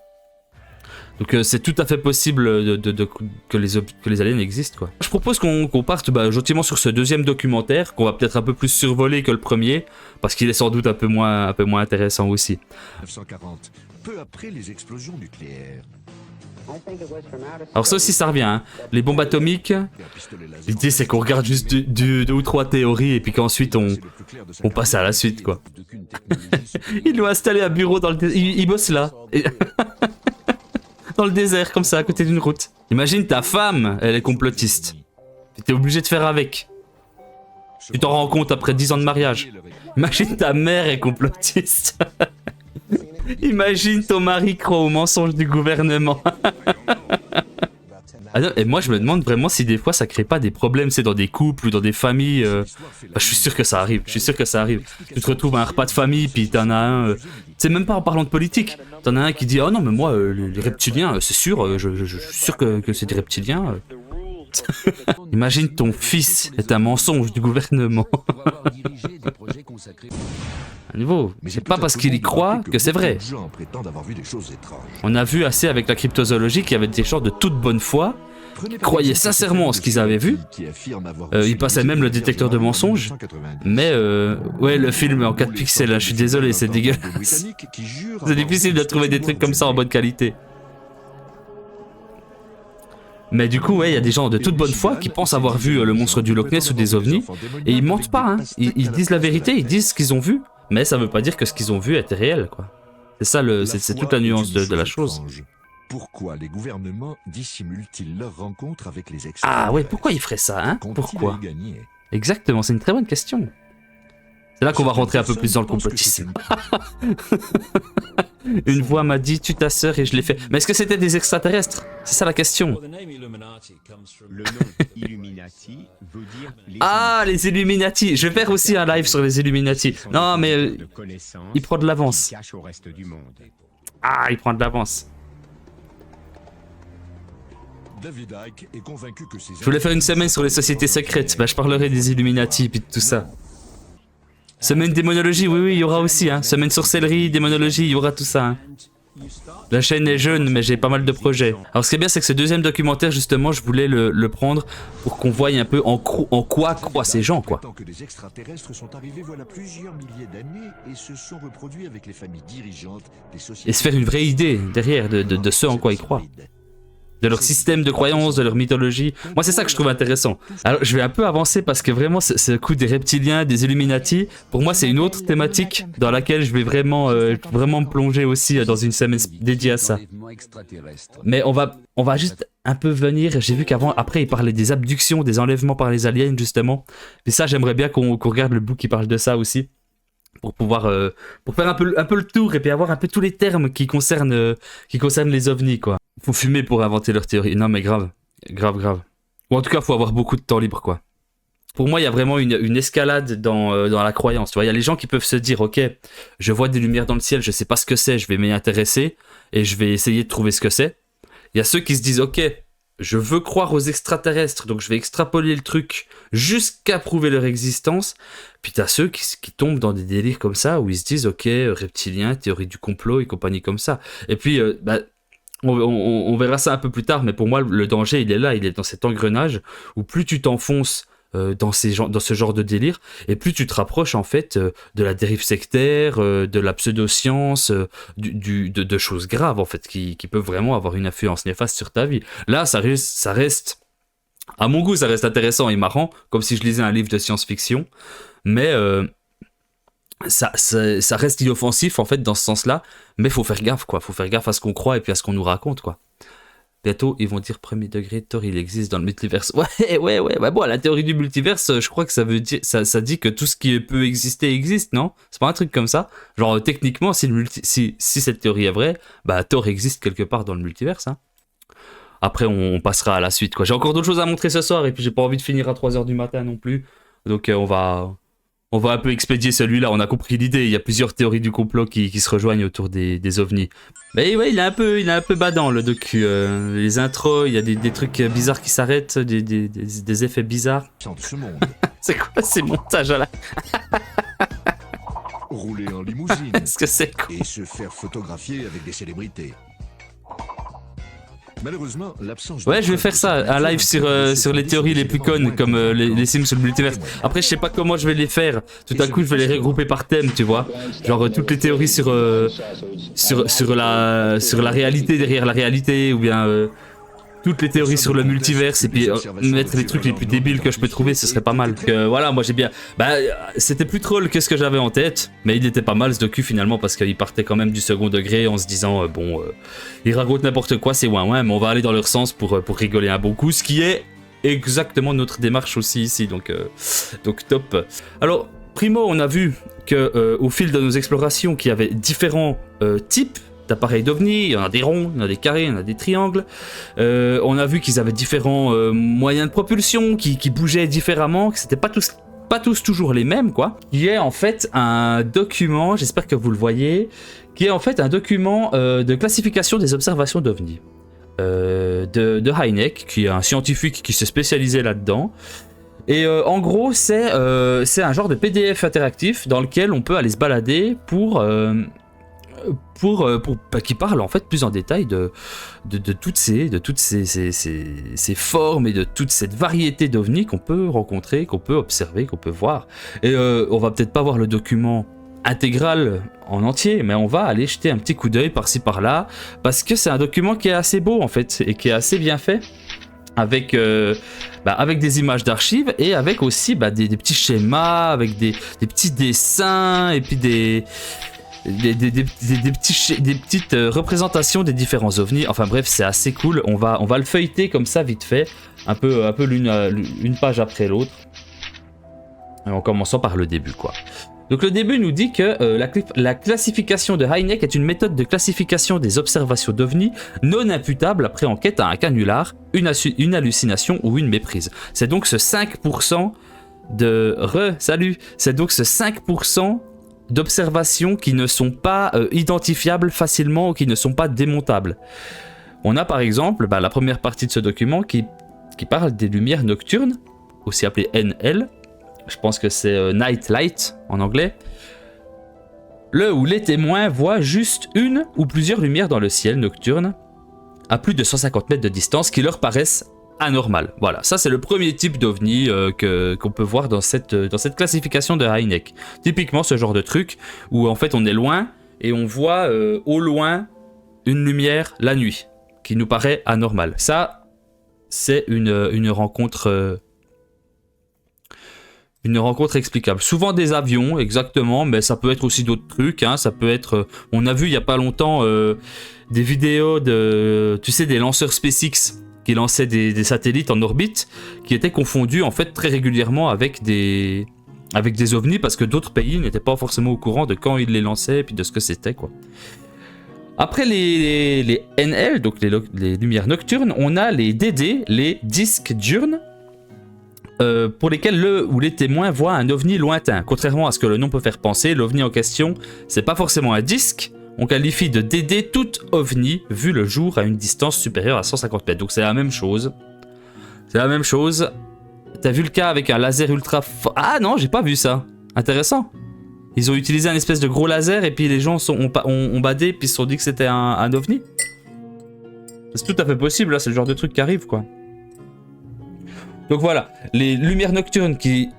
Donc c'est tout à fait possible que les aliens existent, quoi. Je propose qu'on parte gentiment sur ce deuxième documentaire, qu'on va peut-être un peu plus survoler que le premier, parce qu'il est sans doute un peu moins intéressant aussi. 1940, peu après les explosions nucléaires. Alors ça aussi ça revient, hein. Les bombes atomiques, l'idée c'est qu'on regarde juste deux ou trois théories et puis qu'ensuite on passe à la suite, quoi. Il doit installer un bureau dans le désert, il bosse là. Dans le désert, comme ça, à côté d'une route. Imagine ta femme, elle est complotiste. T'es obligé de faire avec. Tu t'en rends compte après 10 ans de mariage. Imagine ta mère est complotiste. Imagine ton mari croit aux mensonges du gouvernement. Ah non, et moi je me demande vraiment si des fois ça crée pas des problèmes, c'est dans des couples ou dans des familles. Je suis sûr que ça arrive, Tu te retrouves à un repas de famille, puis t'en as un... c'est même pas en parlant de politique. T'en as un qui dit « Oh non mais moi les reptiliens, c'est sûr, je suis sûr que c'est des reptiliens. » Imagine ton fils est un mensonge du gouvernement. À nouveau, c'est pas parce qu'il y croit que c'est vrai. On a vu assez avec la cryptozoologie qu'il y avait des gens de toute bonne foi qui croyaient sincèrement en ce qu'ils avaient vu. Ils passaient même le détecteur de mensonges. Mais ouais, le film est en 4 pixels, hein, je suis désolé, c'est dégueulasse. C'est difficile de trouver des trucs comme ça en bonne qualité. Mais du coup, ouais, il y a des gens de toute bonne foi qui pensent avoir vu le monstre du Loch Ness ou des ovnis, et ils mentent pas, hein. Ils disent la vérité, ils disent ce qu'ils ont vu, mais ça veut pas dire que ce qu'ils ont vu était réel, quoi. C'est ça, c'est toute la nuance de la chose. Pourquoi les gouvernements dissimulent-ils leur rencontre avec les extraterrestres? Ah ouais, pourquoi ils feraient ça, hein? Qu'ont-ils Pourquoi? à y gagner? Exactement, c'est une très bonne question. C'est là qu'on va rentrer un peu plus dans le Certaines complotisme. personnes Une voix m'a dit tue ta sœur et je l'ai fait. Mais est-ce que c'était des extraterrestres? C'est ça la question. Le nom Illuminati veut dire les Ah, les Illuminati. Je vais faire aussi un live sur les Illuminati. sont Non, les mais de connaissances il prend de l'avance. qui cachent au reste du monde. Ah, il prend de l'avance. David Icke est convaincu que ces Je voulais faire une semaine sur les sociétés secrètes. Bah, je parlerai des Illuminati puis de tout ça. Semaine démonologie, oui, il y aura aussi. Hein. Semaine sorcellerie, démonologie, il y aura tout ça. Hein. La chaîne est jeune, mais j'ai pas mal de projets. Alors, ce qui est bien, c'est que ce deuxième documentaire, justement, je voulais le prendre pour qu'on voie un peu en quoi croient ces gens, quoi. Tant que des extraterrestres sont arrivés voilà plusieurs milliers d'années et se sont reproduits avec les familles dirigeantes des sociétés. Et se faire une vraie idée derrière de ce en quoi ils croient. De leur système de croyances, de leur mythologie. Moi, c'est ça que je trouve intéressant. Alors, je vais un peu avancer parce que vraiment, ce coup des reptiliens, des Illuminati, pour moi, c'est une autre thématique dans laquelle je vais vraiment me plonger aussi dans une semaine dédiée à ça. Mais on va juste un peu venir. J'ai vu après, il parlait des abductions, des enlèvements par les aliens, justement. Et ça, j'aimerais bien qu'on regarde le bout qui parle de ça aussi. Pour pouvoir pour faire un peu le tour et puis avoir un peu tous les termes qui concernent les ovnis, quoi. Faut fumer pour inventer leur théorie. Non mais grave. Ou en tout cas, faut avoir beaucoup de temps libre, quoi. Pour moi, il y a vraiment une escalade dans la croyance. Tu vois, il y a les gens qui peuvent se dire, ok, je vois des lumières dans le ciel, je sais pas ce que c'est, je vais m'y intéresser et je vais essayer de trouver ce que c'est. Il y a ceux qui se disent, ok, je veux croire aux extraterrestres, donc je vais extrapoler le truc jusqu'à prouver leur existence. Puis t'as ceux qui tombent dans des délires comme ça, où ils se disent, ok, reptiliens, théorie du complot et compagnie comme ça. Et puis, on verra ça un peu plus tard, mais pour moi, le danger, il est là, il est dans cet engrenage, où plus tu t'enfonces dans ce genre de délire, et plus tu te rapproches en fait de la dérive sectaire, de la pseudo-science, de choses graves en fait, qui peuvent vraiment avoir une influence néfaste sur ta vie. Là, ça reste, à mon goût, ça reste intéressant et marrant, comme si je lisais un livre de science-fiction, mais ça reste inoffensif en fait dans ce sens-là, mais faut faire gaffe, quoi. Faut faire gaffe à ce qu'on croit et puis à ce qu'on nous raconte, quoi. Bientôt, ils vont dire premier degré, Thor, il existe dans le multiverse. Ouais. Bon, la théorie du multiverse, je crois que ça veut dire, ça dit que tout ce qui peut exister existe, non? C'est pas un truc comme ça? Genre, techniquement, si cette théorie est vraie, bah, Thor existe quelque part dans le multiverse, hein. Après, on passera à la suite, quoi. J'ai encore d'autres choses à montrer ce soir, et puis j'ai pas envie de finir à 3h du matin non plus. Donc, on va un peu expédier celui-là, on a compris l'idée. Il y a plusieurs théories du complot qui se rejoignent autour des ovnis. Mais ouais, il est un peu badant le docu. Les intros, il y a des trucs bizarres qui s'arrêtent, des effets bizarres. Ce monde. C'est quoi ces montages là? Rouler en limousine. Est-ce que c'est quoi? Et se faire photographier avec des célébrités. Malheureusement, l'absence de... Ouais, je vais faire ça, un live sur les théories les plus connes, comme les Sims sur le multiverse. Après, je sais pas comment je vais les faire. Tout à coup, je vais les regrouper par thème, tu vois. Genre, toutes les théories sur la réalité derrière la réalité, ou bien toutes les théories sur le multiverse, et puis mettre les trucs les plus débiles que je peux trouver, ce serait pas mal. Voilà, moi j'ai bien... Bah, c'était plus troll que ce que j'avais en tête, mais il était pas mal ce docu finalement, parce qu'il partait quand même du second degré en se disant, ils racontent n'importe quoi, c'est ouin, mais on va aller dans leur sens pour rigoler un bon coup, ce qui est exactement notre démarche aussi ici, donc top. Alors, primo, on a vu que au fil de nos explorations, qu'il y avait différents types d'appareils d'OVNI, il y en a des ronds, il y en a des carrés, il y en a des triangles. On a vu qu'ils avaient différents moyens de propulsion, qui bougeaient différemment, que c'était pas tous toujours les mêmes, quoi. Qui est en fait un document, j'espère que vous le voyez, qui est en fait un document de classification des observations d'OVNI. De Hynek, qui est un scientifique qui s'est spécialisé là-dedans. Et en gros, c'est un genre de PDF interactif dans lequel on peut aller se balader pour qui parle en fait plus en détail de toutes ces formes et de toute cette variété d'ovnis qu'on peut rencontrer, qu'on peut observer, qu'on peut voir. Et on va peut-être pas voir le document intégral en entier, mais on va aller jeter un petit coup d'œil par-ci par-là, parce que c'est un document qui est assez beau en fait, et qui est assez bien fait, avec des images d'archives, et avec aussi des petits schémas, avec des petits dessins, et puis des petites représentations des différents ovnis. Enfin bref, c'est assez cool. On va le feuilleter comme ça vite fait, un peu une page après l'autre. En commençant par le début, quoi. Donc le début nous dit que la classification de Hynek est une méthode de classification des observations d'ovnis non imputables après enquête à un canular, une hallucination ou une méprise. C'est donc ce 5% c'est donc ce 5% d'observations qui ne sont pas identifiables facilement ou qui ne sont pas démontables. On a par exemple la première partie de ce document qui parle des lumières nocturnes, aussi appelées NL. Je pense que c'est Night Light en anglais. Où les témoins voient juste une ou plusieurs lumières dans le ciel nocturne à plus de 150 mètres de distance qui leur paraissent anormales. Voilà, ça c'est le premier type d'ovni qu'on peut voir dans cette classification de Hynek. Typiquement ce genre de truc où en fait on est loin et on voit au loin une lumière la nuit qui nous paraît anormale. Ça, c'est une rencontre... Une rencontre explicable. Souvent des avions, exactement, mais ça peut être aussi d'autres trucs. Hein, ça peut être... on a vu il n'y a pas longtemps des vidéos des lanceurs SpaceX qui lançaient des satellites en orbite, qui étaient confondus en fait très régulièrement avec des ovnis parce que d'autres pays n'étaient pas forcément au courant de quand ils les lançaient et puis de ce que c'était, quoi. Après les NL, donc les lumières nocturnes, on a les DD, les disques diurnes, pour lesquels les témoins voient un ovni lointain. Contrairement à ce que le nom peut faire penser, l'ovni en question, c'est pas forcément un disque. On qualifie de DD tout ovni vu le jour à une distance supérieure à 150 mètres. Donc c'est la même chose. C'est la même chose. T'as vu le cas avec un laser ultra... Ah non, j'ai pas vu ça. Intéressant. Ils ont utilisé un espèce de gros laser et puis les gens ont badé puis se sont dit que c'était un ovni. C'est tout à fait possible, là, c'est le genre de truc qui arrive, quoi. Donc voilà, les lumières nocturnes qui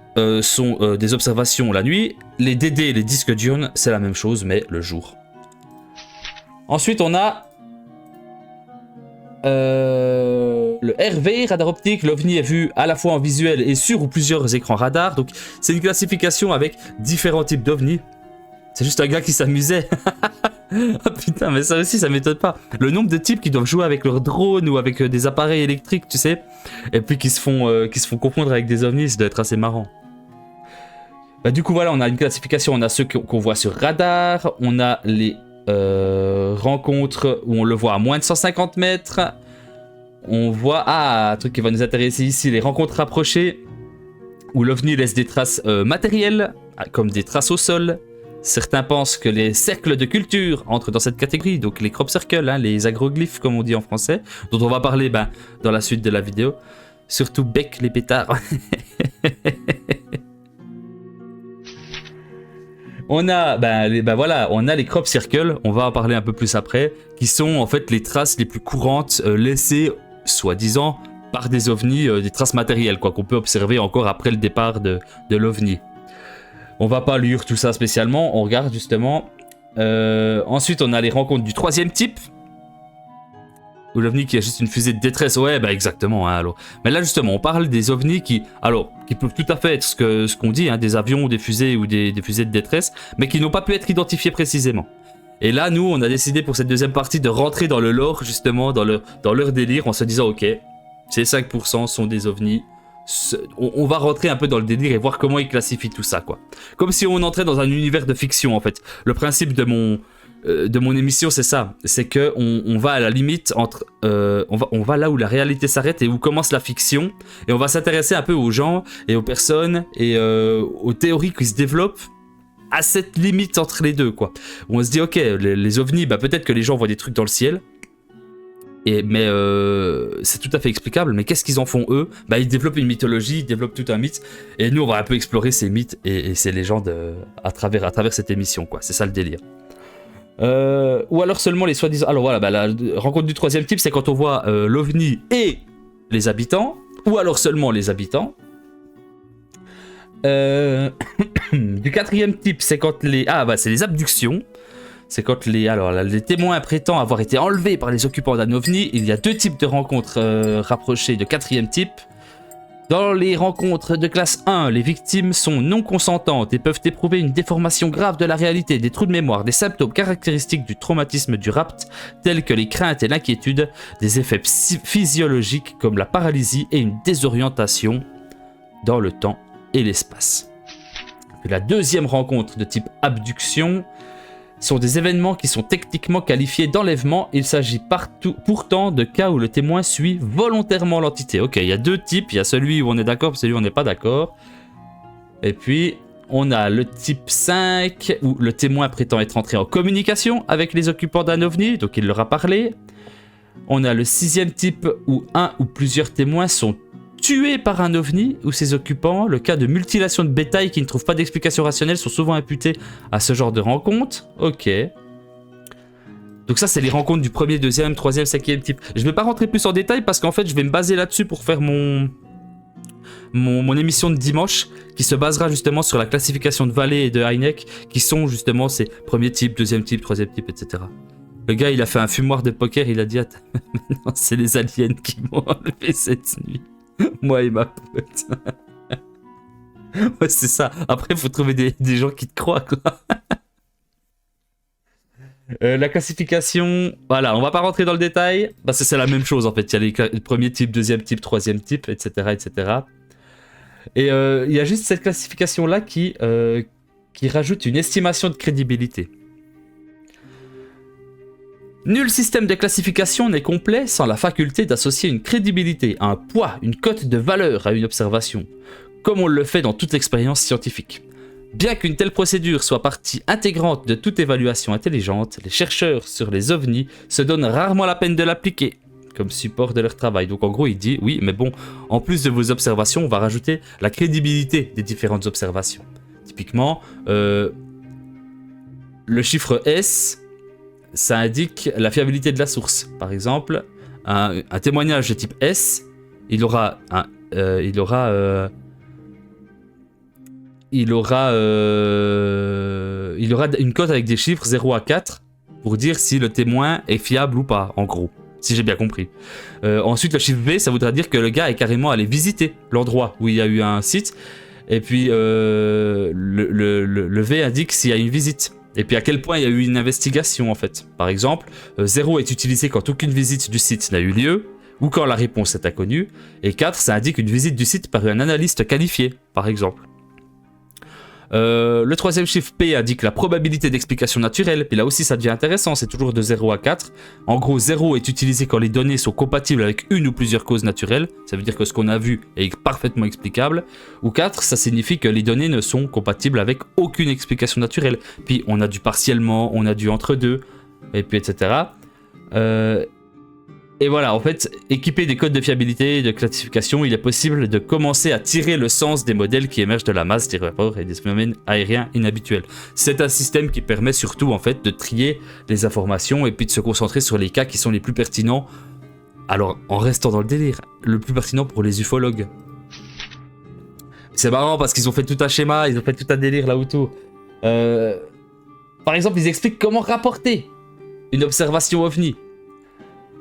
sont des observations la nuit, les DD, les disques diurnes, c'est la même chose, mais le jour. Ensuite, on a le RV, radar optique. L'OVNI est vu à la fois en visuel et sur ou plusieurs écrans radar. Donc c'est une classification avec différents types d'OVNI. C'est juste un gars qui s'amusait. Ah putain, mais ça aussi, ça m'étonne pas. Le nombre de types qui doivent jouer avec leur drone ou avec des appareils électriques, tu sais, et puis qui se font confondre avec des ovnis, ça doit être assez marrant. Du coup, voilà, on a une classification. On a ceux qu'on voit sur radar. On a les rencontres où on le voit à moins de 150 mètres. On voit, un truc qui va nous intéresser ici, les rencontres rapprochées, où l'OVNI laisse des traces matérielles, comme des traces au sol. Certains pensent que les cercles de culture entrent dans cette catégorie, donc les crop circles, hein, les agroglyphes comme on dit en français, dont on va parler dans la suite de la vidéo. Surtout bec les pétards. On a, on a les crop circles, on va en parler un peu plus après, qui sont en fait les traces les plus courantes laissées, soi-disant, par des ovnis, des traces matérielles, quoi, qu'on peut observer encore après le départ de l'ovni. On va pas lire tout ça spécialement, on regarde justement. Ensuite, on a les rencontres du troisième type. Ou l'ovni qui a juste une fusée de détresse. Ouais, exactement. Hein, alors. Mais là, justement, on parle des ovnis qui peuvent tout à fait être ce qu'on dit, hein, des avions, des fusées ou des fusées de détresse, mais qui n'ont pas pu être identifiés précisément. Et là, nous, on a décidé pour cette deuxième partie de rentrer dans le lore, justement, dans leur délire, en se disant, ok, ces 5% sont des ovnis. On va rentrer un peu dans le délire et voir comment ils classifient tout ça, quoi. Comme si on entrait dans un univers de fiction, en fait. Le principe de mon émission, c'est ça. C'est que on va à la limite entre... on va là où la réalité s'arrête et où commence la fiction. Et on va s'intéresser un peu aux gens et aux personnes et aux théories qui se développent à cette limite entre les deux, quoi. Où on se dit, ok, les ovnis, peut-être que les gens voient des trucs dans le ciel. Mais c'est tout à fait explicable, mais qu'est-ce qu'ils en font eux? Ils développent une mythologie, ils développent tout un mythe, et nous on va un peu explorer ces mythes et ces légendes à travers cette émission, quoi. C'est ça le délire. Ou alors seulement les soi-disant... Alors voilà, la rencontre du troisième type, c'est quand on voit l'OVNI et les habitants, ou alors seulement les habitants. Du quatrième type, c'est quand c'est les abductions. C'est quand les témoins prétendent avoir été enlevés par les occupants d'un ovni. Il y a deux types de rencontres rapprochées de quatrième type. Dans les rencontres de classe 1, les victimes sont non consentantes et peuvent éprouver une déformation grave de la réalité, des trous de mémoire, des symptômes caractéristiques du traumatisme du rapt, tels que les craintes et l'inquiétude, des effets physiologiques comme la paralysie et une désorientation dans le temps et l'espace. La deuxième rencontre de type abduction sont des événements qui sont techniquement qualifiés d'enlèvement. Il s'agit pourtant de cas où le témoin suit volontairement l'entité. Ok, il y a deux types, il y a celui où on est d'accord et celui où on n'est pas d'accord. Et puis, on a le type 5 où le témoin prétend être entré en communication avec les occupants d'un ovni, donc il leur a parlé. On a le 6e type où un ou plusieurs témoins sont tués par un ovni ou ses occupants. Le cas de mutilation de bétail qui ne trouve pas d'explication rationnelle sont souvent imputés à ce genre de rencontres. Ok. Donc ça, c'est les rencontres du 1er, 2e, 3e, 5e type. Je ne vais pas rentrer plus en détail parce qu'en fait, je vais me baser là-dessus pour faire mon émission de dimanche qui se basera justement sur la classification de Vallée et de Hynek qui sont justement ces 1er type, 2e type, 3e type, etc. Le gars, il a fait un fumoir de poker, il a dit « Non, c'est les aliens qui m'ont enlevé cette nuit. » Moi et ma pote. Ouais, c'est ça. Après, il faut trouver des gens qui te croient, quoi. La classification, voilà, on va pas rentrer dans le détail, parce que c'est la même chose, en fait. Il y a les premiers types, 2e type, 3e type, etc., etc. Et il y a juste cette classification-là qui rajoute une estimation de crédibilité. Nul système de classification n'est complet sans la faculté d'associer une crédibilité, un poids, une cote de valeur à une observation, comme on le fait dans toute expérience scientifique. Bien qu'une telle procédure soit partie intégrante de toute évaluation intelligente, les chercheurs sur les ovnis se donnent rarement la peine de l'appliquer comme support de leur travail. Donc en gros, il dit, oui, mais bon, en plus de vos observations, on va rajouter la crédibilité des différentes observations. Typiquement, le chiffre S... ça indique la fiabilité de la source. Par exemple, un témoignage de type S, il aura une cote avec des chiffres 0 à 4 pour dire si le témoin est fiable ou pas, en gros, si j'ai bien compris. Ensuite, le chiffre V, ça voudra dire que le gars est carrément allé visiter l'endroit où il y a eu un site. Et puis, le V indique s'il y a une visite. Et puis à quel point il y a eu une investigation en fait. Par exemple, 0 est utilisé quand aucune visite du site n'a eu lieu ou quand la réponse est inconnue. Et 4, ça indique une visite du site par un analyste qualifié, par exemple. Le 3e chiffre P indique la probabilité d'explication naturelle. Puis là aussi ça devient intéressant, c'est toujours de 0 à 4. En gros, 0 est utilisé quand les données sont compatibles avec une ou plusieurs causes naturelles. Ça veut dire que ce qu'on a vu est parfaitement explicable. Ou 4, ça signifie que les données ne sont compatibles avec aucune explication naturelle. Puis on a du partiellement, on a du entre deux, et puis etc. Et voilà, en fait, équipé des codes de fiabilité et de classification, il est possible de commencer à tirer le sens des modèles qui émergent de la masse des rapports et des phénomènes aériens inhabituels. C'est un système qui permet surtout en fait de trier les informations et puis de se concentrer sur les cas qui sont les plus pertinents. Alors, en restant dans le délire, le plus pertinent pour les ufologues. C'est marrant parce qu'ils ont fait tout un schéma, ils ont fait tout un délire là autour. Par exemple, ils expliquent comment rapporter une observation OVNI.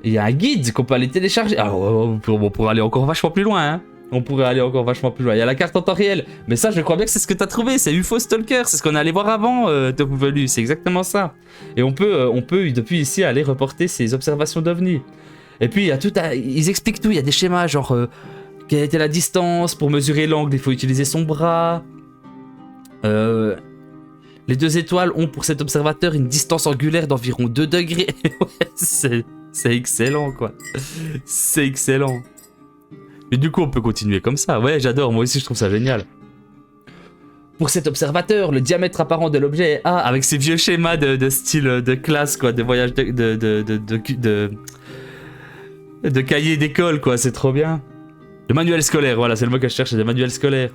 Il y a un guide qu'on peut aller télécharger. Alors, on pourrait aller encore vachement plus loin. Hein. On pourrait aller encore vachement plus loin. Il y a la carte en temps réel. Mais ça, je crois bien que c'est ce que tu as trouvé. C'est UFO Stalker. C'est ce qu'on allait voir avant, Top Velu. C'est exactement ça. Et on peut, depuis ici, aller reporter ces observations d'OVNI. Et puis, il y a tout ils expliquent tout. Il y a des schémas, genre, quelle était la distance. Pour mesurer l'angle, il faut utiliser son bras. Les 2 étoiles ont pour cet observateur une distance angulaire d'environ 2 degrés. Ouais, c'est excellent, quoi. C'est excellent. Mais du coup, on peut continuer comme ça. Ouais, j'adore. Moi aussi, je trouve ça génial. Pour cet observateur, le diamètre apparent de l'objet est A, avec ces vieux schémas de style de classe, quoi, de voyage de cahier d'école, quoi. C'est trop bien. Le manuel scolaire, voilà, c'est le mot que je cherche, c'est le manuel scolaire.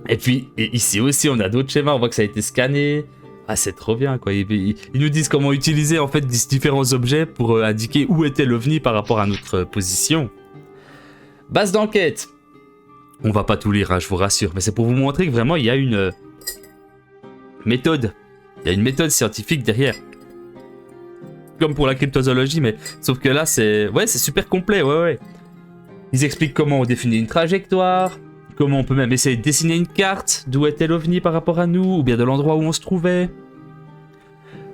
Et puis, ici aussi, on a d'autres schémas. On voit que ça a été scanné. Ah, c'est trop bien, quoi. Ils nous disent comment utiliser en fait différents objets pour indiquer où était l'OVNI par rapport à notre position. Base d'enquête. On va pas tout lire, hein, je vous rassure, mais c'est pour vous montrer que vraiment il y a une méthode. Il y a une méthode scientifique derrière. Comme pour la cryptozoologie, mais sauf que là c'est super complet, ouais. Ils expliquent comment on définit une trajectoire, comment on peut même essayer de dessiner une carte, d'où était l'OVNI par rapport à nous, ou bien de l'endroit où on se trouvait.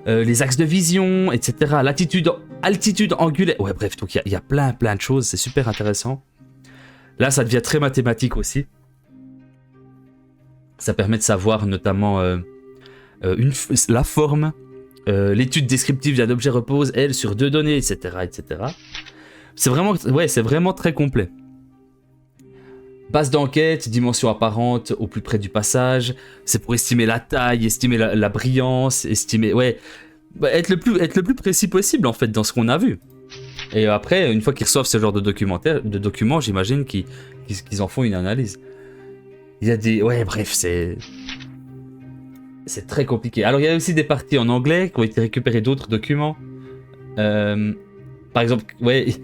Les axes de vision, etc. Latitude, altitude angulaire. Ouais, bref, donc il y a plein de choses, c'est super intéressant. Là, ça devient très mathématique aussi. Ça permet de savoir notamment la forme, l'étude descriptive d'un objet repose, elle, sur 2 données, etc. etc. C'est vraiment très complet. Base d'enquête, dimension apparente au plus près du passage, c'est pour estimer la taille, estimer la brillance, estimer... Ouais, être le plus précis possible en fait dans ce qu'on a vu. Et après, une fois qu'ils reçoivent ce genre de documents, j'imagine qu'ils en font une analyse. Il y a des... Ouais, bref, c'est très compliqué. Alors, il y a aussi des parties en anglais qui ont été récupérées d'autres documents. Par exemple, ouais...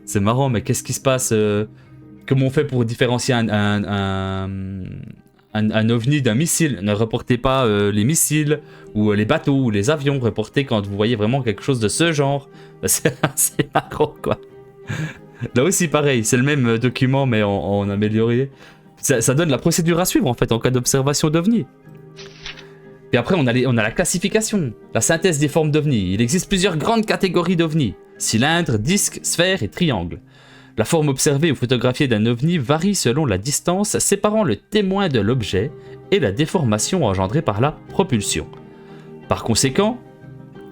C'est marrant, mais qu'est-ce qui se passe comment on fait pour différencier un ovni d'un missile? Ne reportez pas les missiles, ou les bateaux, ou les avions. Reportez quand vous voyez vraiment quelque chose de ce genre. C'est assez marrant, quoi. Là aussi, pareil, c'est le même document, mais en amélioré. Ça donne la procédure à suivre, en fait, en cas d'observation d'ovni. Puis après, on a la classification, la synthèse des formes d'ovni. Il existe plusieurs grandes catégories d'ovni. Cylindre, disque, sphère et triangle. La forme observée ou photographiée d'un ovni varie selon la distance séparant le témoin de l'objet et la déformation engendrée par la propulsion. Par conséquent,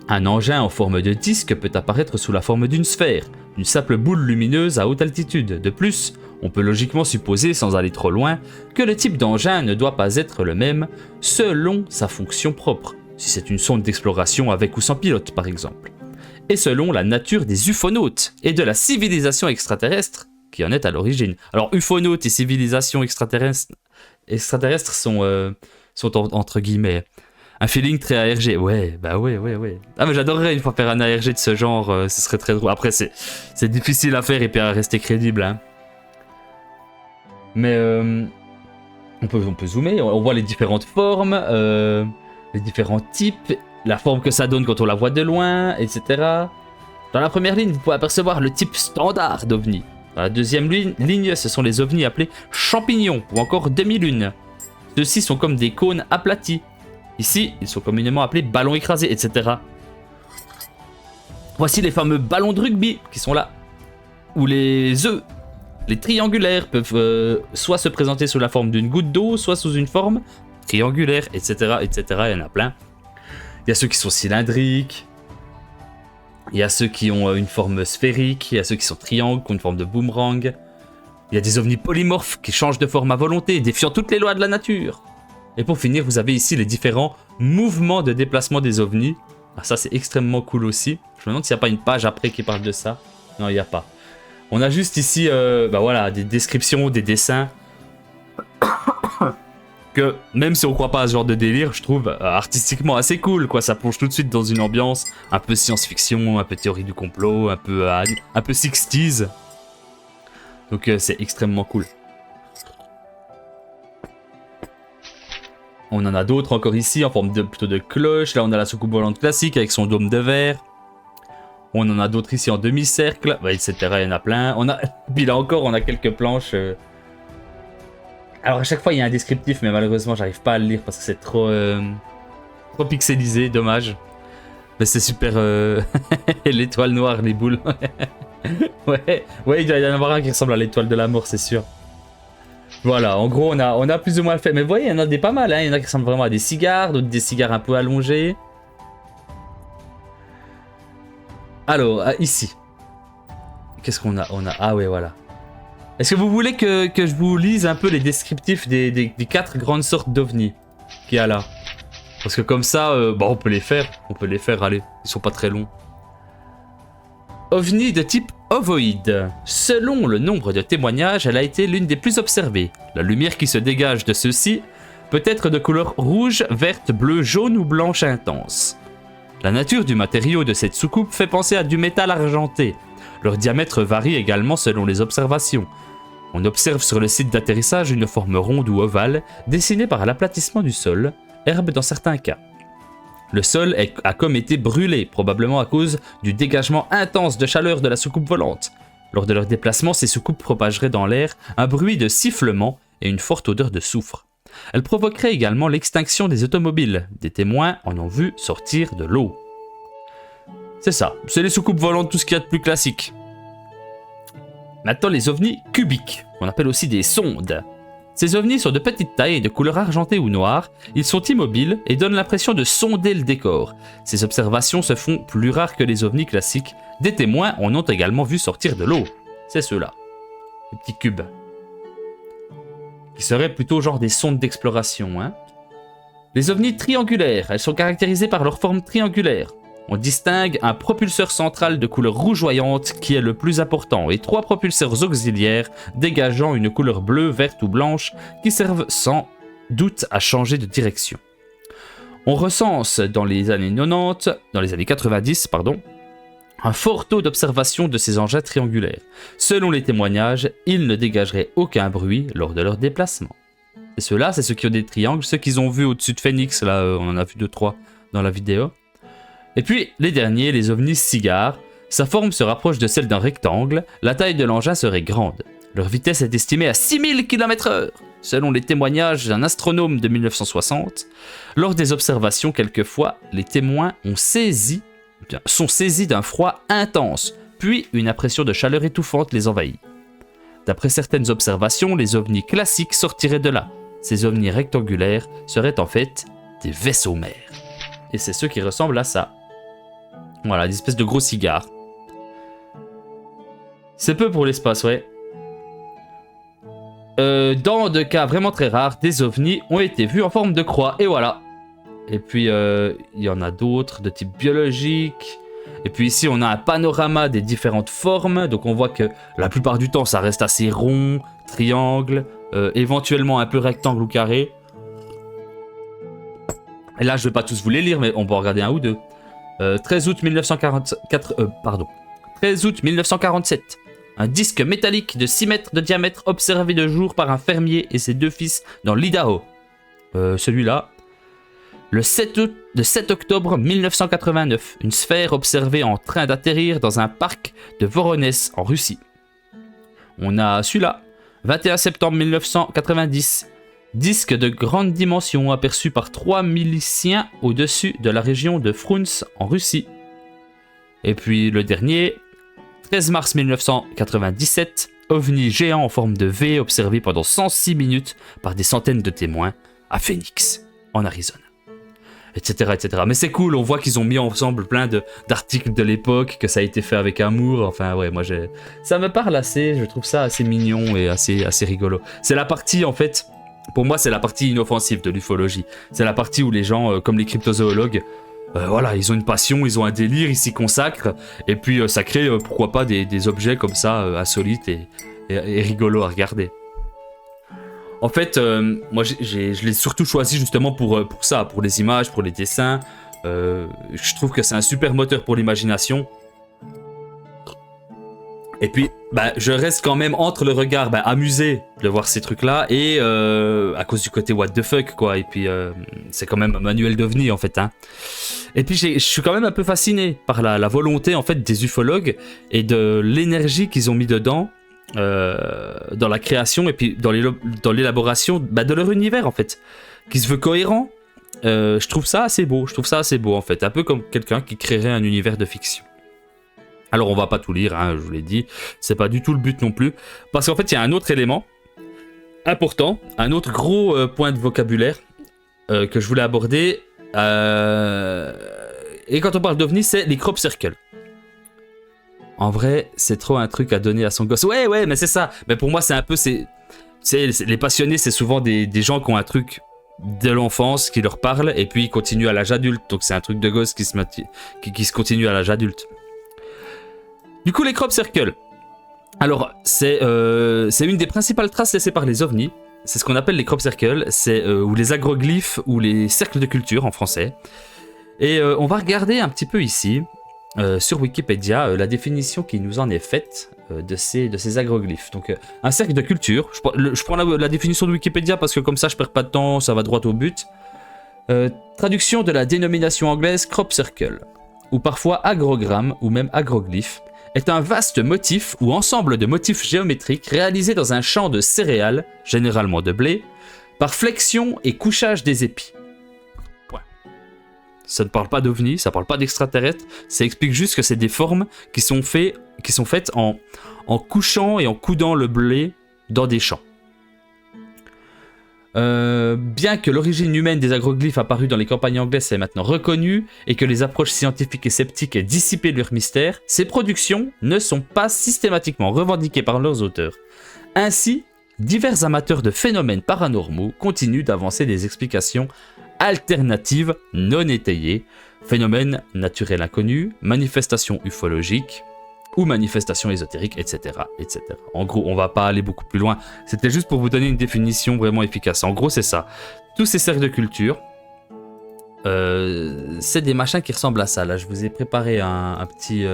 un engin en forme de disque peut apparaître sous la forme d'une sphère, une simple boule lumineuse à haute altitude. De plus, on peut logiquement supposer, sans aller trop loin, que le type d'engin ne doit pas être le même selon sa fonction propre, si c'est une sonde d'exploration avec ou sans pilote par exemple, et selon la nature des ufonautes et de la civilisation extraterrestre qui en est à l'origine. Alors ufonautes et civilisation extraterrestre sont entre guillemets un feeling très ARG. Ouais. Ah mais j'adorerais une fois faire un ARG de ce genre, ce serait très drôle. Après c'est difficile à faire et puis à rester crédible, hein. Mais on peut zoomer, on voit les différentes formes, les différents types, la forme que ça donne quand on la voit de loin, etc. Dans la première ligne, vous pouvez apercevoir le type standard d'ovni. Dans la deuxième ligne, ce sont les ovnis appelés champignons ou encore demi-lunes. Ceux-ci sont comme des cônes aplatis. Ici, ils sont communément appelés ballons écrasés, etc. Voici les fameux ballons de rugby qui sont là. Ou les œufs. Les triangulaires peuvent soit se présenter sous la forme d'une goutte d'eau, soit sous une forme triangulaire, etc., etc. Il y en a plein. Il y a ceux qui sont cylindriques. Il y a ceux qui ont une forme sphérique. Il y a ceux qui sont triangles, qui ont une forme de boomerang. Il y a des ovnis polymorphes qui changent de forme à volonté, défiant toutes les lois de la nature. Et pour finir, vous avez ici les différents mouvements de déplacement des ovnis. Ah, ça, c'est extrêmement cool aussi. Je me demande s'il n'y a pas une page après qui parle de ça. Non, il n'y a pas. On a juste ici voilà, des descriptions, des dessins. Que même si on croit pas à ce genre de délire, je trouve artistiquement assez cool, quoi. Ça plonge tout de suite dans une ambiance un peu science-fiction, un peu théorie du complot, un peu 60s. Donc c'est extrêmement cool. On en a d'autres encore ici en forme plutôt de cloche. Là on a la soucoupe volante classique avec son dôme de verre. On en a d'autres ici en demi-cercle, etc. Il y en a plein. Puis là encore, on a quelques planches. Alors à chaque fois, il y a un descriptif, mais malheureusement, j'arrive pas à le lire parce que c'est trop pixelisé, dommage. Mais c'est super... l'étoile noire, les boules. ouais, il doit y en avoir un qui ressemble à l'étoile de la mort, c'est sûr. Voilà, en gros, on a plus ou moins le fait. Mais vous voyez, il y en a des pas mal, hein. Il y en a qui ressemblent vraiment à des cigares, d'autres des cigares un peu allongés. Alors, ici. Qu'est-ce qu'on a? Ah ouais, voilà. Est-ce que vous voulez que je vous lise un peu les descriptifs des 4 grandes sortes d'ovnis qu'il y a là? Parce que comme ça, on peut les faire. Allez, ils sont pas très longs. OVNI de type ovoïde. Selon le nombre de témoignages, elle a été l'une des plus observées. La lumière qui se dégage de ceux-ci peut être de couleur rouge, verte, bleue, jaune ou blanche intense. La nature du matériau de cette soucoupe fait penser à du métal argenté. Leur diamètre varie également selon les observations. On observe sur le site d'atterrissage une forme ronde ou ovale, dessinée par l'aplatissement du sol, herbe dans certains cas. Le sol a comme été brûlé, probablement à cause du dégagement intense de chaleur de la soucoupe volante. Lors de leur déplacement, ces soucoupes propageraient dans l'air un bruit de sifflement et une forte odeur de soufre. Elles provoqueraient également l'extinction des automobiles. Des témoins en ont vu sortir de l'eau. C'est ça, c'est les soucoupes volantes, tout ce qu'il y a de plus classique. Maintenant, les ovnis cubiques, qu'on appelle aussi des sondes. Ces ovnis sont de petite taille et de couleur argentée ou noire. Ils sont immobiles et donnent l'impression de sonder le décor. Ces observations se font plus rares que les ovnis classiques. Des témoins en ont également vu sortir de l'eau. C'est ceux-là, les petits cubes. Qui seraient plutôt genre des sondes d'exploration. Hein. Les ovnis triangulaires, elles sont caractérisées par leur forme triangulaire. On distingue un propulseur central de couleur rougeoyante qui est le plus important et 3 propulseurs auxiliaires dégageant une couleur bleue, verte ou blanche qui servent sans doute à changer de direction. On recense dans les années 90, un fort taux d'observation de ces engins triangulaires. Selon les témoignages, ils ne dégageraient aucun bruit lors de leur déplacement. Et ceux-là, c'est ceux qui ont des triangles, ceux qu'ils ont vus au-dessus de Phoenix, là on en a vu 2-3 dans la vidéo. Et puis, les derniers, les ovnis cigares, sa forme se rapproche de celle d'un rectangle, la taille de l'engin serait grande. Leur vitesse est estimée à 6000 km/h, selon les témoignages d'un astronome de 1960. Lors des observations, quelquefois, les témoins sont saisis d'un froid intense, puis une impression de chaleur étouffante les envahit. D'après certaines observations, les ovnis classiques sortiraient de là. Ces ovnis rectangulaires seraient en fait des vaisseaux mers. Et c'est ceux qui ressemblent à ça. Voilà, des espèces de gros cigares. C'est peu pour l'espace, ouais. Dans de cas vraiment très rares, des ovnis ont été vus en forme de croix. Et voilà. Et puis, il y en a d'autres de type biologique. Et puis ici, on a un panorama des différentes formes. Donc on voit que la plupart du temps, ça reste assez rond, triangle, éventuellement un peu rectangle ou carré. Et là, je ne vais pas tous vous les lire, mais on peut en regarder un ou deux. 13 août 1947. Un disque métallique de 6 mètres de diamètre observé de jour par un fermier et ses 2 fils dans l'Idaho. Celui-là. Le 7 octobre 1989. Une sphère observée en train d'atterrir dans un parc de Voronezh en Russie. On a celui-là. 21 septembre 1990. Disque de grande dimension aperçu par 3 miliciens au-dessus de la région de Frunze en Russie. Et puis le dernier, 13 mars 1997, ovni géant en forme de V observé pendant 106 minutes par des centaines de témoins à Phoenix, en Arizona. Etc. Mais c'est cool, on voit qu'ils ont mis ensemble plein d'articles de l'époque, que ça a été fait avec amour. Enfin ouais, moi ça me parle assez, je trouve ça assez mignon et assez rigolo. C'est la partie en fait... Pour moi, c'est la partie inoffensive de l'ufologie. C'est la partie où les gens, comme les cryptozoologues, voilà, ils ont une passion, ils ont un délire, ils s'y consacrent, et puis ça crée, pourquoi pas, des objets comme ça, insolites et rigolos à regarder. En fait, moi, je l'ai surtout choisi justement pour ça, pour les images, pour les dessins. Je trouve que c'est un super moteur pour l'imagination. Et puis, je reste quand même entre le regard amusé de voir ces trucs-là et à cause du côté what the fuck, quoi. Et puis, c'est quand même un manuel d'ovni, en fait. Hein. Et puis, je suis quand même un peu fasciné par la volonté, en fait, des ufologues et de l'énergie qu'ils ont mis dedans dans la création et puis dans l'élaboration de leur univers, en fait. Qui se veut cohérent. Je trouve ça assez beau. En fait. Un peu comme quelqu'un qui créerait un univers de fiction. Alors on va pas tout lire, hein, je vous l'ai dit, c'est pas du tout le but non plus, parce qu'en fait il y a un autre élément important, un autre gros point de vocabulaire que je voulais aborder, et quand on parle d'OVNI, c'est les crop circles. En vrai, c'est trop un truc à donner à son gosse. Ouais, mais c'est ça, mais pour moi c'est un peu, les passionnés, c'est souvent des gens qui ont un truc de l'enfance qui leur parle, et puis ils continuent à l'âge adulte, donc c'est un truc de gosse qui se continue à l'âge adulte. Du coup, les crop circles. Alors, c'est une des principales traces laissées par les ovnis. C'est ce qu'on appelle les crop circles, ou les agroglyphes, ou les cercles de culture en français. Et on va regarder un petit peu ici, sur Wikipédia, la définition qui nous en est faite de ces agroglyphes. Donc, un cercle de culture. Je prends la définition de Wikipédia parce que comme ça, je perds pas de temps, ça va droit au but. Traduction de la dénomination anglaise crop circle, ou parfois agrogramme, ou même agroglyphe, est un vaste motif ou ensemble de motifs géométriques réalisés dans un champ de céréales, généralement de blé, par flexion et couchage des épis. Ouais. Ça ne parle pas d'ovnis, ça ne parle pas d'extraterrestres, ça explique juste que c'est des formes qui sont faites en couchant et en coudant le blé dans des champs. Bien que l'origine humaine des agroglyphes apparus dans les campagnes anglaises est maintenant reconnue et que les approches scientifiques et sceptiques aient dissipé leur mystère, ces productions ne sont pas systématiquement revendiquées par leurs auteurs. Ainsi, divers amateurs de phénomènes paranormaux continuent d'avancer des explications alternatives non étayées, phénomènes naturels inconnus, manifestations ufologiques, ou manifestations ésotériques, etc., etc. En gros, on va pas aller beaucoup plus loin. C'était juste pour vous donner une définition vraiment efficace. En gros, c'est ça. Tous ces cercles de culture, c'est des machins qui ressemblent à ça. Là, je vous ai préparé un petit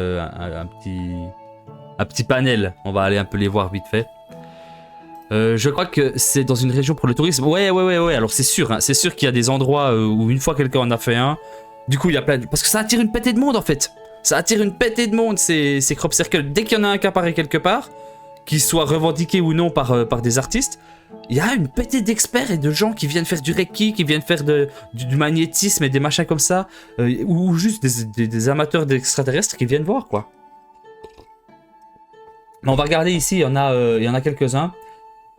panel. On va aller un peu les voir vite fait. Je crois que c'est dans une région pour le tourisme. Ouais. Alors c'est sûr, hein. C'est sûr qu'il y a des endroits où une fois quelqu'un en a fait un, du coup il y a plein parce que ça attire une pétée de monde en fait. Ça attire une pétée de monde, ces crop circles. Dès qu'il y en a un qui apparaît quelque part, qu'il soit revendiqué ou non par des artistes, il y a une pétée d'experts et de gens qui viennent faire du reiki, qui viennent faire du magnétisme et des machins comme ça, ou juste des amateurs d'extraterrestres qui viennent voir, quoi. On va regarder ici, il y en a quelques-uns.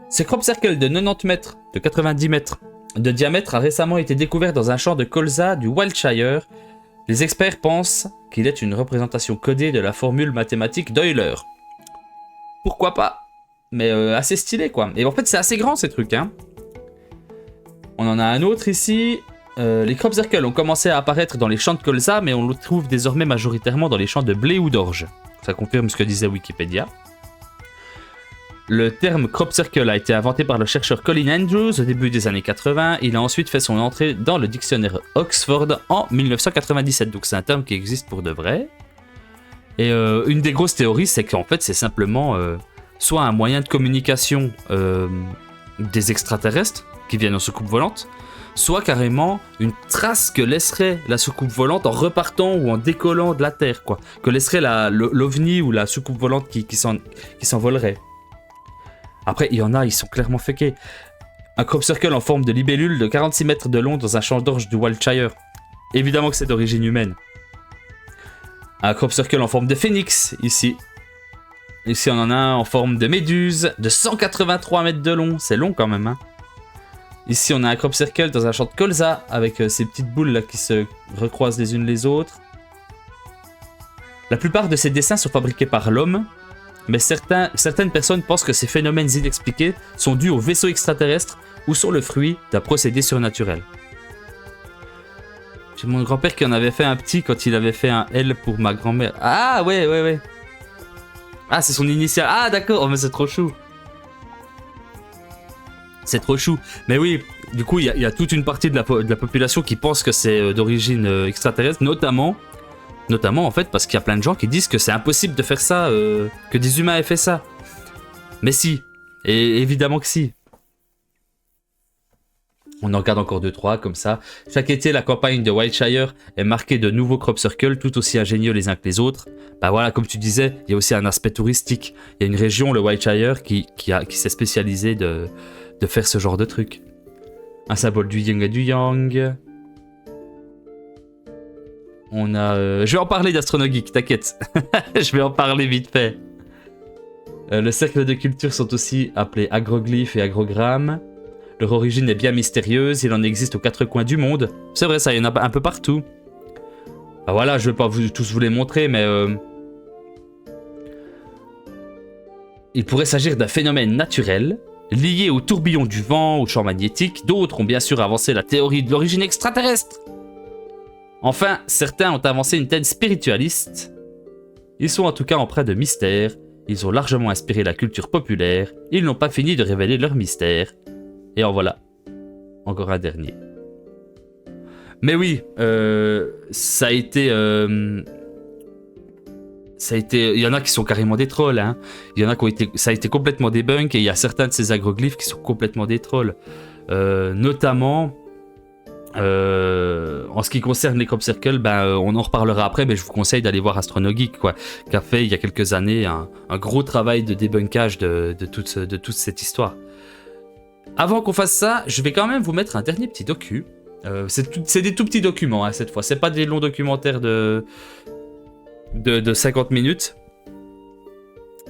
Ces crop circles de 90 mètres, de 90 mètres de diamètre a récemment été découvert dans un champ de colza du Wiltshire. Les experts pensent qu'il est une représentation codée de la formule mathématique d'Euler. Pourquoi pas? Mais assez stylé, quoi. Et en fait, c'est assez grand, ces trucs, hein. On en a un autre ici. Les crop circles ont commencé à apparaître dans les champs de colza, mais on le trouve désormais majoritairement dans les champs de blé ou d'orge. Ça confirme ce que disait Wikipédia. Le terme crop circle a été inventé par le chercheur Colin Andrews au début des années 80. Il a ensuite fait son entrée dans le dictionnaire Oxford en 1997. Donc c'est un terme qui existe pour de vrai. Et une des grosses théories, c'est qu'en fait c'est simplement soit un moyen de communication des extraterrestres qui viennent en soucoupe volante, soit carrément une trace que laisserait la soucoupe volante en repartant ou en décollant de la Terre, quoi. Que laisserait l'ovni ou la soucoupe volante qui s'envolerait. Après, il y en a, ils sont clairement féqués. Un crop circle en forme de libellule de 46 mètres de long dans un champ d'orge du Wiltshire. Évidemment que c'est d'origine humaine. Un crop circle en forme de phénix, ici. Ici, on en a un en forme de méduse, de 183 mètres de long. C'est long quand même, hein. Ici, on a un crop circle dans un champ de colza, avec ces petites boules là qui se recroisent les unes les autres. La plupart de ces dessins sont fabriqués par l'homme. Mais certaines personnes pensent que ces phénomènes inexpliqués sont dus aux vaisseaux extraterrestres ou sont le fruit d'un procédé surnaturel. J'ai mon grand-père qui en avait fait un petit quand il avait fait un L pour ma grand-mère. Ah ouais. Ah, c'est son initial. Ah d'accord, oh, mais c'est trop chou. C'est trop chou. Mais oui, du coup, il y a toute une partie de la population qui pense que c'est d'origine extraterrestre, notamment en fait parce qu'il y a plein de gens qui disent que c'est impossible de faire ça, que des humains aient fait ça. Mais si, et évidemment que si. On en regarde encore 2-3 comme ça. Chaque été, la campagne de Wiltshire est marquée de nouveaux crop circles, tout aussi ingénieux les uns que les autres. Bah voilà, comme tu disais, il y a aussi un aspect touristique. Il y a une région, le Wiltshire, qui s'est spécialisée de faire ce genre de truc. Un symbole du yin et du yang. On a... je vais en parler d'Astronogeek, t'inquiète. Je vais en parler vite fait. Le cercle de culture sont aussi appelés agroglyphes et agrogrammes. Leur origine est bien mystérieuse, il en existe aux quatre coins du monde. C'est vrai, ça, il y en a un peu partout. Ah, voilà, je vais pas tous vous les montrer, mais... Il pourrait s'agir d'un phénomène naturel, lié au tourbillon du vent, au champ magnétique. D'autres ont bien sûr avancé la théorie de l'origine extraterrestre. Enfin, certains ont avancé une thèse spiritualiste. Ils sont en tout cas empreints de mystère. Ils ont largement inspiré la culture populaire. Ils n'ont pas fini de révéler leur mystère. Et en voilà. Encore un dernier. Mais oui, ça a été... il y en a qui sont carrément des trolls. Hein. Il y en a qui ont été... Ça a été complètement débunk. Et il y a certains de ces agroglyphes qui sont complètement des trolls. Notamment... En ce qui concerne les crop circles, on en reparlera après, mais je vous conseille d'aller voir Astronogeek, quoi, qui a fait il y a quelques années un gros travail de débunkage de toute cette histoire. Avant qu'on fasse ça, je vais quand même vous mettre un dernier petit docu. C'est des tout petits documents hein, cette fois, c'est pas des longs documentaires de 50 minutes.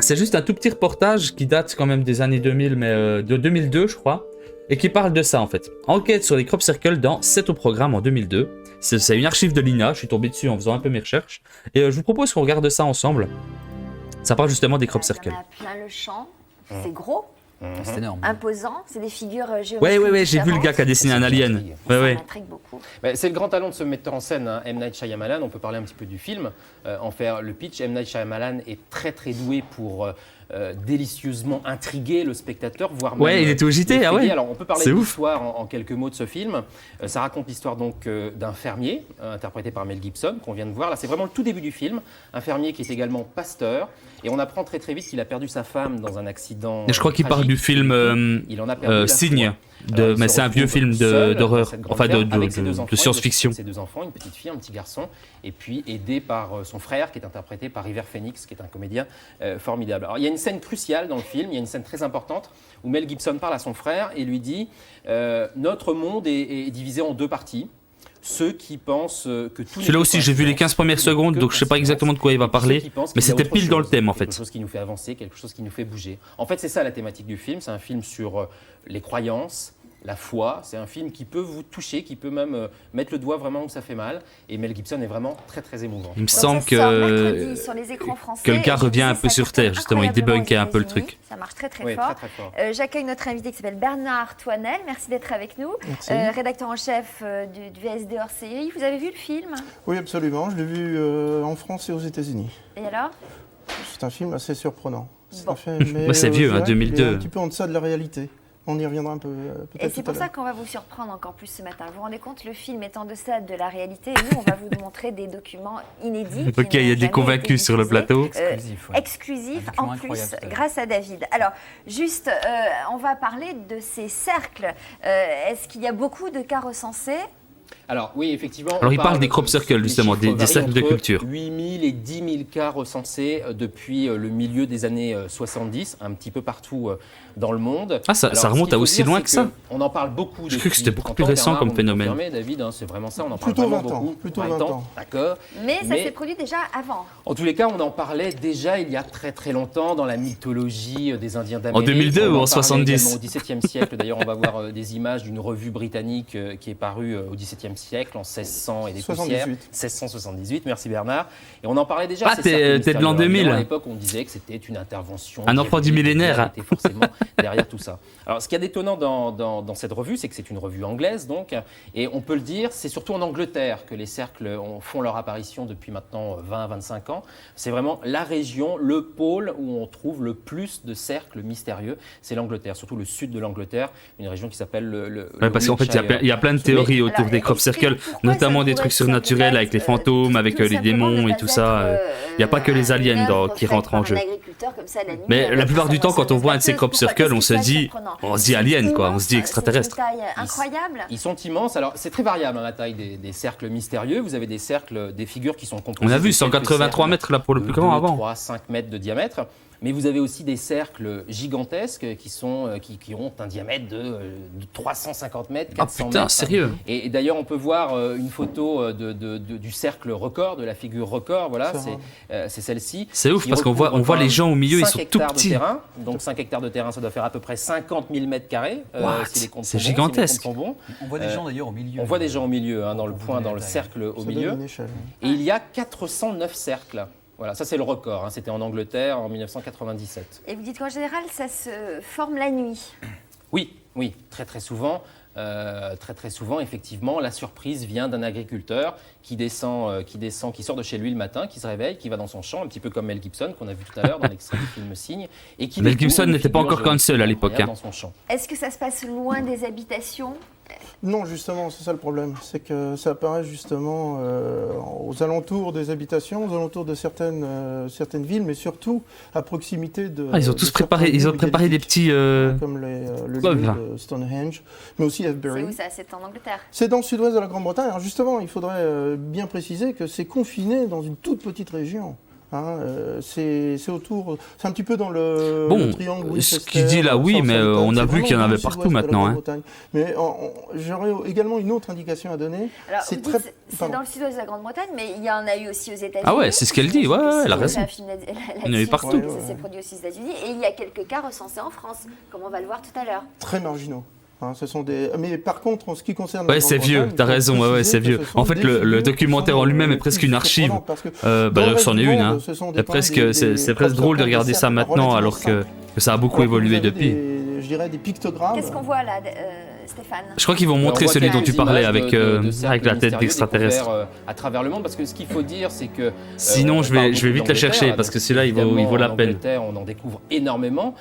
C'est juste un tout petit reportage qui date quand même des années 2000, mais de 2002 je crois. Et qui parle de ça en fait. Enquête sur les crop circles dans 7 au programme en 2002. C'est une archive de l'INA, je suis tombé dessus en faisant un peu mes recherches. Et je vous propose qu'on regarde ça ensemble. Ça parle justement des crop circles. Il y en a plein le champ, c'est gros, C'est énorme. imposant, c'est des figures géométriques. Ouais, j'ai vu le gars qui a dessiné un alien. Ça Ouais. m'intrigue beaucoup. C'est le grand talent de ce metteur en scène, hein, M. Night Shyamalan. On peut parler un petit peu du film, en faire le pitch. M. Night Shyamalan est très très doué pour délicieusement intriguer le spectateur, voire même. Ouais, il était au JT, ah ouais. Alors on peut parler C'est de ouf. l'histoire en quelques mots de ce film. Ça raconte l'histoire donc d'un fermier, interprété par Mel Gibson, qu'on vient de voir. Là, c'est vraiment le tout début du film. Un fermier qui est également pasteur. Et on apprend très très vite qu'il a perdu sa femme dans un accident. Et je crois qu'il parle du film Il en a perdu la Signe. foi. Alors, il Mais se c'est un vieux retrouve film seul d'horreur, dans cette grande enfin terre avec ses deux de enfants, science-fiction. ses 2 enfants, une petite fille, un petit garçon, et puis aidé par son frère qui est interprété par River Phoenix, qui est un comédien formidable. Alors il y a une scène cruciale dans le film, il y a une scène très importante où Mel Gibson parle à son frère et lui dit notre monde est divisé en 2 parties. Ceux qui pensent que tout. Celui-là aussi, j'ai vu les 15 premières secondes, donc je sais pas exactement de quoi il va parler, mais c'était pile dans le thème en fait. Quelque chose qui nous fait avancer, quelque chose qui nous fait bouger. En fait, c'est ça la thématique du film. C'est un film sur les croyances, la foi. C'est un film qui peut vous toucher, qui peut même mettre le doigt vraiment où ça fait mal. Et Mel Gibson est vraiment très très émouvant. Il me Donc, semble ça sort mercredi sur les écrans français. que le gars Et je revient un disais, peu ça sur cartonne Terre, justement, il incroyablement débunkait aux un peu le États-Unis. truc. Ça marche très très Oui, fort. très très fort. J'accueille notre invité qui s'appelle Bernard Toinel. Merci d'être avec nous. Merci. Rédacteur en chef du VSD hors série. Vous avez vu le film? Oui, absolument. Je l'ai vu en France et aux États-Unis. Et alors? C'est un film assez surprenant. Bon. Moi, c'est vieux, je hein, dirais qu'il est 2002. un petit peu en deçà de la réalité. On y reviendra un peu peut-être Et c'est tout pour à ça l'heure. qu'on va vous surprendre encore plus ce matin. Vous vous rendez compte, le film est en deçà de la réalité et nous, on va vous montrer des documents inédits. Ok, il y a des convaincus sur le plateau. Exclusif en plus, grâce à David. Alors, juste, on va parler de ces cercles. Est-ce qu'il y a beaucoup de cas recensés? Alors oui, effectivement. Alors, il parle des crop circles, justement, des cercles de culture. 8 000 et 10 000 cas recensés depuis le milieu des années 70, un petit peu partout dans le monde. Ah, ça remonte à aussi loin que ça. On en parle beaucoup. Je crois que c'était beaucoup plus récent comme phénomène. David, hein, c'est vraiment ça, on en parle Plutôt vraiment 20 ans, beaucoup. plutôt 20 ans. D'accord. Mais ça s'est produit déjà avant. En tous les cas, on en parlait déjà il y a très très longtemps dans la mythologie des Indiens d'Amérique. En 2002 On ou en parlait 70? également au XVIIe siècle. D'ailleurs, on va voir des images d'une revue britannique qui est parue au XVIIe siècle, en 1600 et des poussières. 1678, merci Bernard. Et on en parlait déjà. Ah, t'es de l'an 2000. À l'époque, on disait que c'était une intervention. Un enfant du millénaire. Qui était forcément derrière tout ça. Alors, ce qu'il y a d'étonnant dans cette revue, c'est que c'est une revue anglaise, donc, et on peut le dire, c'est surtout en Angleterre que les cercles font leur apparition depuis maintenant 20 à 25 ans. C'est vraiment la région, le pôle où on trouve le plus de cercles mystérieux. C'est l'Angleterre, surtout le sud de l'Angleterre, une région qui s'appelle le Parce qu'en fait, il y a plein de théories autour des crop circles, notamment des trucs surnaturels avec les fantômes, avec les démons et tout ça. Il n'y a pas que les aliens qui rentrent en jeu. Mais la plupart du temps, quand on voit un de ces crop circles, on se dit alien, quoi, on se dit extraterrestre. C'est une taille incroyable. Ils sont immenses. Alors, c'est très variable la taille des cercles mystérieux. Vous avez des cercles, des figures qui sont composées. On a vu de 183 mètres là pour le plus grand avant. 3, 5 mètres de diamètre. Mais vous avez aussi des cercles gigantesques qui ont un diamètre de 350 mètres, 400 Ah putain, mètres. sérieux? Et d'ailleurs, on peut voir une photo du cercle record, de la figure record. Voilà, c'est celle-ci. C'est ouf parce qu'on voit les gens au milieu, ils sont tout petits. Donc 5 hectares de terrain, ça doit faire à peu près 50 000 mètres carrés. C'est gigantesque. On voit des gens d'ailleurs au milieu. On voit des gens au milieu, hein, dans le cercle au milieu. Et il y a 409 cercles. Voilà, ça c'est le record, hein. C'était en Angleterre en 1997. Et vous dites qu'en général, ça se forme la nuit? Oui, très très souvent. Très souvent, effectivement, la surprise vient d'un agriculteur qui sort de chez lui le matin, qui se réveille, qui va dans son champ, un petit peu comme Mel Gibson qu'on a vu tout à l'heure dans l'extrait du film Signe. Et qui Mel Gibson n'était pas encore cancel à l'époque. Dans son champ. Est-ce que ça se passe loin des habitations? Non, justement, c'est ça le problème. C'est que ça apparaît justement aux alentours des habitations, aux alentours de certaines villes, mais surtout à proximité de. Ils ont tous préparé, des petits. Comme le lieu de Stonehenge, mais aussi Avebury. C'est où ça? C'est en Angleterre? C'est dans le sud-ouest de la Grande-Bretagne. Alors justement, il faudrait bien préciser que c'est confiné dans une toute petite région. Hein, c'est autour, c'est un petit peu dans le triangle Winchester. Ce qu'il dit là, oui, mais on a vu qu'il y en avait partout maintenant. Hein. Mais j'aurais également une autre indication à donner. C'est dans le sud-ouest de la Grande-Bretagne, mais il y en a eu aussi aux États-Unis. Ah ouais, c'est ce qu'elle dit, ouais, elle a raison. Il y en a eu partout. Ça s'est produit aussi aux États-Unis, et il y a quelques cas recensés en France, comme on va le voir tout à l'heure. Très marginaux. Hein, ce sont des... Mais par contre, en ce qui concerne... Ouais, c'est vieux, t'as raison, ouais, c'est vieux. En fait, le documentaire en lui-même est presque une archive. C'en est une, hein. C'est presque drôle de regarder ça maintenant, alors que ça a beaucoup évolué depuis. Je dirais des pictogrammes. Qu'est-ce qu'on voit là, Stéphane? Je crois qu'ils vont montrer celui dont tu parlais avec la tête d'extraterrestre. À travers le monde, parce que ce qu'il faut dire, c'est que... Sinon, je vais vite la chercher, parce que celui-là, il vaut la peine. On en découvre énormément,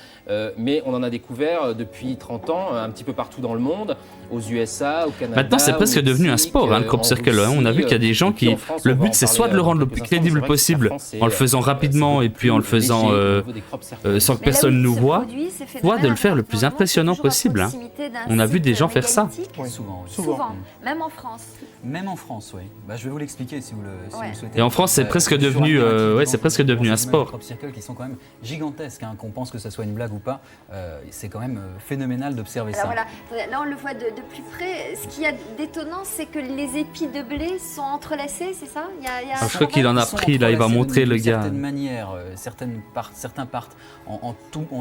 mais on en a découvert depuis 30 ans, un petit peu partout dans le monde, aux USA, au Canada... Maintenant, c'est presque devenu un sport, le crop circle. On a vu qu'il y a des gens qui... Le but, c'est soit de le rendre le plus crédible possible, en le faisant rapidement, et puis en le faisant sans que personne nous voie, soit de le faire le plus impressionnant possible. On a vu des gens faire ça. Oui. Souvent. Même en France. Même en France, oui. Je vais vous l'expliquer si vous le souhaitez. Et en France, c'est presque devenu, c'est presque devenu un sport. Les crop circles qui sont quand même gigantesques, hein, qu'on pense que ça soit une blague ou pas. C'est quand même phénoménal d'observer ça. Voilà. Là, on le voit de plus près. Ce qu'il y a d'étonnant, c'est que les épis de blé sont entrelacés, c'est ça? Je crois qu'il en a pris, là, il va montrer le gars. D'une certaine manière, certains partent en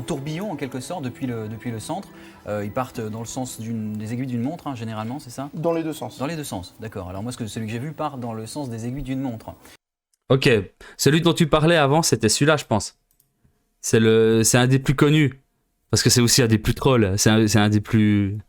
tourbillon, en quelque sorte, depuis le centre. Ils partent dans le sens des aiguilles d'une montre, hein, généralement, c'est ça? Dans les deux sens. Dans les deux sens, d'accord. Alors moi, celui que j'ai vu part dans le sens des aiguilles d'une montre. Ok, celui dont tu parlais avant, c'était celui-là, je pense. C'est un des plus connus. Parce que c'est aussi un des plus trolls. C'est un des plus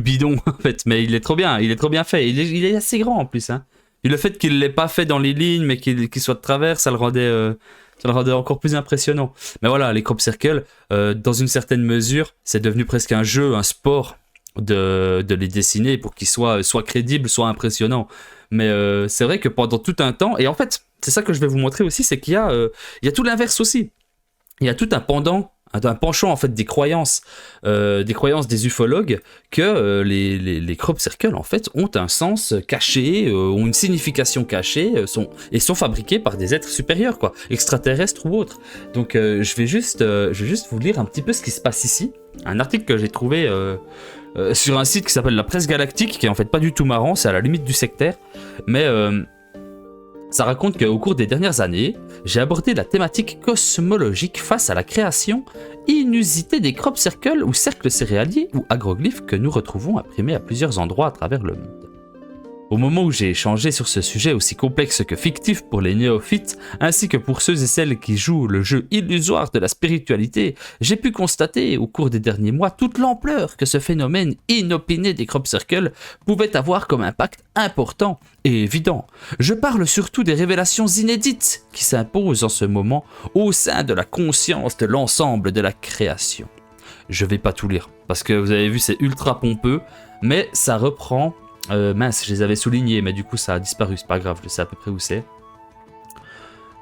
bidons, en fait. Mais il est trop bien fait. Il est assez grand, en plus. Hein. Et le fait qu'il ne l'ait pas fait dans les lignes, mais qu'il soit de travers, ça le rendait encore plus impressionnant. Mais voilà, les crop circles, dans une certaine mesure, c'est devenu presque un jeu, un sport de les dessiner pour qu'ils soient soit crédibles, soit impressionnants. Mais c'est vrai que pendant tout un temps, et en fait, c'est ça que je vais vous montrer aussi, c'est qu'il y a tout l'inverse aussi. Il y a tout un penchant en fait des croyances des ufologues que les crop circles en fait ont un sens caché, ont une signification cachée, sont fabriqués par des êtres supérieurs, quoi, extraterrestres ou autres. Donc je vais juste vous lire un petit peu ce qui se passe ici. Un article que j'ai trouvé sur un site qui s'appelle La Presse Galactique, qui est en fait pas du tout marrant, c'est à la limite du sectaire, mais ça raconte qu'au cours des dernières années, j'ai abordé la thématique cosmologique face à la création inusitée des crop circles ou cercles céréaliers ou agroglyphes que nous retrouvons imprimés à plusieurs endroits à travers le monde. Au moment où j'ai échangé sur ce sujet aussi complexe que fictif pour les néophytes, ainsi que pour ceux et celles qui jouent le jeu illusoire de la spiritualité, j'ai pu constater au cours des derniers mois toute l'ampleur que ce phénomène inopiné des crop circles pouvait avoir comme impact important et évident. Je parle surtout des révélations inédites qui s'imposent en ce moment au sein de la conscience de l'ensemble de la création. Je vais pas tout lire, parce que vous avez vu, c'est ultra pompeux, mais ça reprend... mince, je les avais soulignés, mais du coup ça a disparu, c'est pas grave, je sais à peu près où c'est.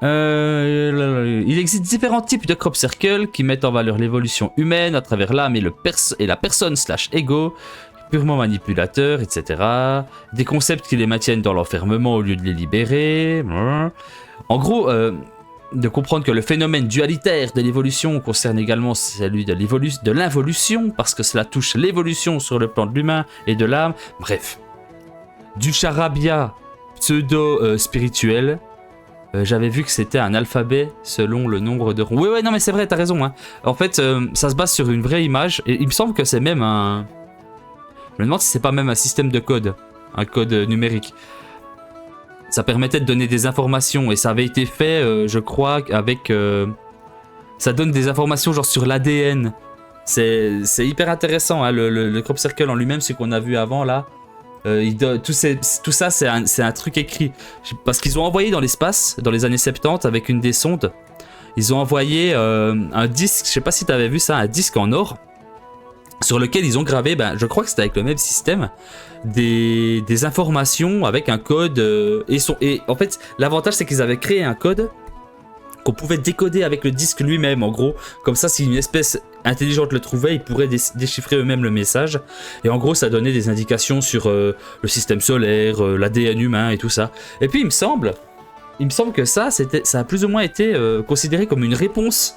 Il existe différents types de crop circles qui mettent en valeur l'évolution humaine à travers l'âme et la personne / ego, purement manipulateur, etc. Des concepts qui les maintiennent dans l'enfermement au lieu de les libérer. En gros, de comprendre que le phénomène dualitaire de l'évolution concerne également celui de l'involution, parce que cela touche l'évolution sur le plan de l'humain et de l'âme. Bref. Du charabia pseudo-spirituel. J'avais vu que c'était un alphabet selon le nombre de ronds. Ouais, non mais c'est vrai, t'as raison. Hein. En fait, ça se base sur une vraie image, et il me semble que c'est même un... Je me demande si c'est pas même un système de code, un code numérique. Ça permettait de donner des informations, et ça avait été fait, je crois, avec... ça donne des informations genre sur l'ADN. C'est hyper intéressant, hein, le crop circle en lui-même, ce qu'on a vu avant là. Tout ça, c'est un truc écrit. Parce qu'ils ont envoyé dans l'espace, dans les années 70, avec une des sondes, ils ont envoyé un disque, je sais pas si tu avais vu ça, un disque en or. sur lequel ils ont gravé, ben, je crois que c'était avec le même système, des informations avec un code. Et en fait, l'avantage, c'est qu'ils avaient créé un code qu'on pouvait décoder avec le disque lui-même, en gros. Comme ça, si une espèce intelligente le trouvait, ils pourraient déchiffrer eux-mêmes le message. Et en gros, ça donnait des indications sur le système solaire, l'ADN humain et tout ça. Et puis, il me semble que ça a plus ou moins été considéré comme une réponse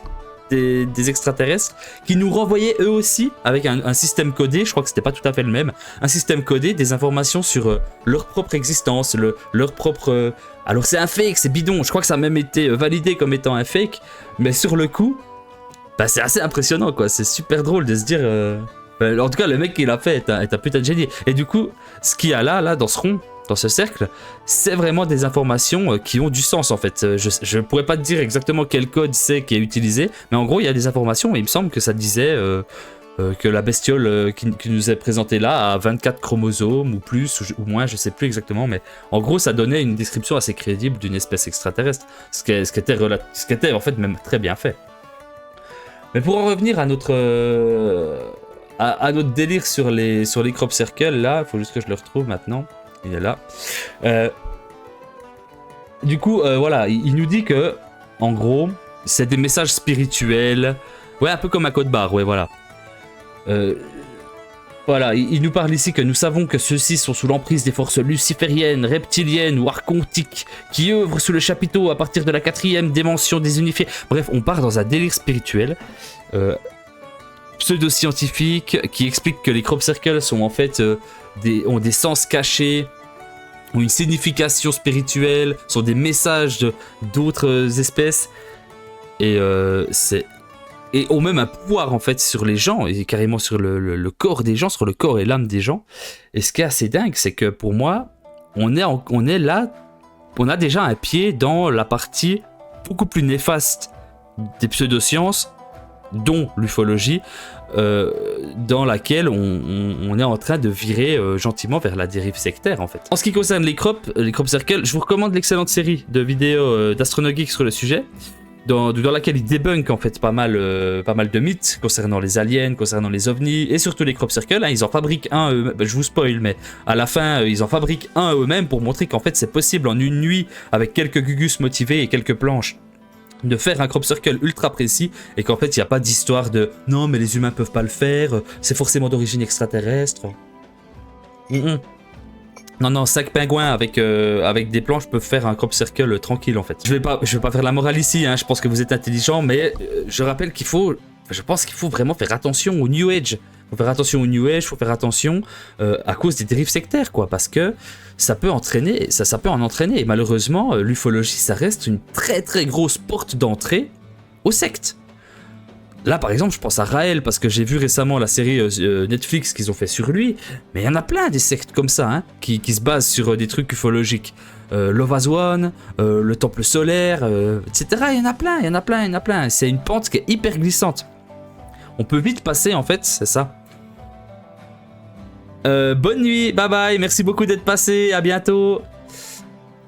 des extraterrestres qui nous renvoyaient eux aussi avec un système codé, je crois que c'était pas tout à fait le même, un système codé, des informations sur leur propre existence, leur propre... alors c'est un fake, c'est bidon, je crois que ça a même été validé comme étant un fake, mais sur le coup, bah, c'est assez impressionnant quoi, c'est super drôle de se dire... en tout cas le mec qui l'a fait est un putain de génie. Et du coup, ce qu'il y a là dans ce rond, dans ce cercle, c'est vraiment des informations qui ont du sens en fait. Je pourrais pas te dire exactement quel code c'est qui est utilisé, mais en gros il y a des informations et il me semble que ça disait que la bestiole qui nous est présentée là a 24 chromosomes ou plus ou moins, je sais plus exactement, mais en gros ça donnait une description assez crédible d'une espèce extraterrestre, ce qui était en fait même très bien fait. Mais pour en revenir à notre délire sur les crop circles, là, il faut juste que je le retrouve maintenant. Il est là. Du coup, voilà, il nous dit que, en gros, c'est des messages spirituels. Ouais, un peu comme un code barre, ouais, voilà. Voilà, il nous parle ici que nous savons que ceux-ci sont sous l'emprise des forces lucifériennes, reptiliennes ou archontiques qui œuvrent sous le chapiteau à partir de la 4e dimension désunifiée. Bref, on part dans un délire spirituel. Pseudo-scientifique qui explique que les crop circles sont en fait ont des sens cachés, ont une signification spirituelle, sont des messages d'autres espèces et ont même un pouvoir en fait sur les gens et carrément sur le corps des gens, sur le corps et l'âme des gens. Et ce qui est assez dingue, c'est que pour moi, on est là, on a déjà un pied dans la partie beaucoup plus néfaste des pseudosciences, dont l'ufologie, dans laquelle on est en train de virer gentiment vers la dérive sectaire en fait. En ce qui concerne les crop circles, je vous recommande l'excellente série de vidéos d'AstronoGeek sur le sujet, dans laquelle il débunk en fait pas mal de mythes concernant les aliens, concernant les ovnis et surtout les crop circles. Hein, ils en fabriquent un eux-mêmes, je vous spoil, mais à la fin ils en fabriquent un eux-mêmes pour montrer qu'en fait c'est possible en une nuit avec quelques gugus motivés et quelques planches de faire un crop circle ultra précis et qu'en fait il n'y a pas d'histoire de non mais les humains peuvent pas le faire, c'est forcément d'origine extraterrestre. Non, 5 pingouins avec des planches peuvent faire un crop circle tranquille en fait. Je vais pas faire la morale ici, hein, je pense que vous êtes intelligents, mais je rappelle je pense qu'il faut vraiment faire attention au New Age. Faut faire attention au New Age, faut faire attention à cause des dérives sectaires quoi, parce que ça peut entraîner, ça peut en entraîner et malheureusement l'ufologie ça reste une très très grosse porte d'entrée aux sectes. Là par exemple je pense à Raël parce que j'ai vu récemment la série Netflix qu'ils ont fait sur lui, mais il y en a plein des sectes comme ça hein, qui se basent sur des trucs ufologiques. Love As One, le Temple Solaire, etc. Il y en a plein. C'est une pente qui est hyper glissante. On peut vite passer en fait, c'est ça. Bonne nuit, bye bye, merci beaucoup d'être passé, à bientôt.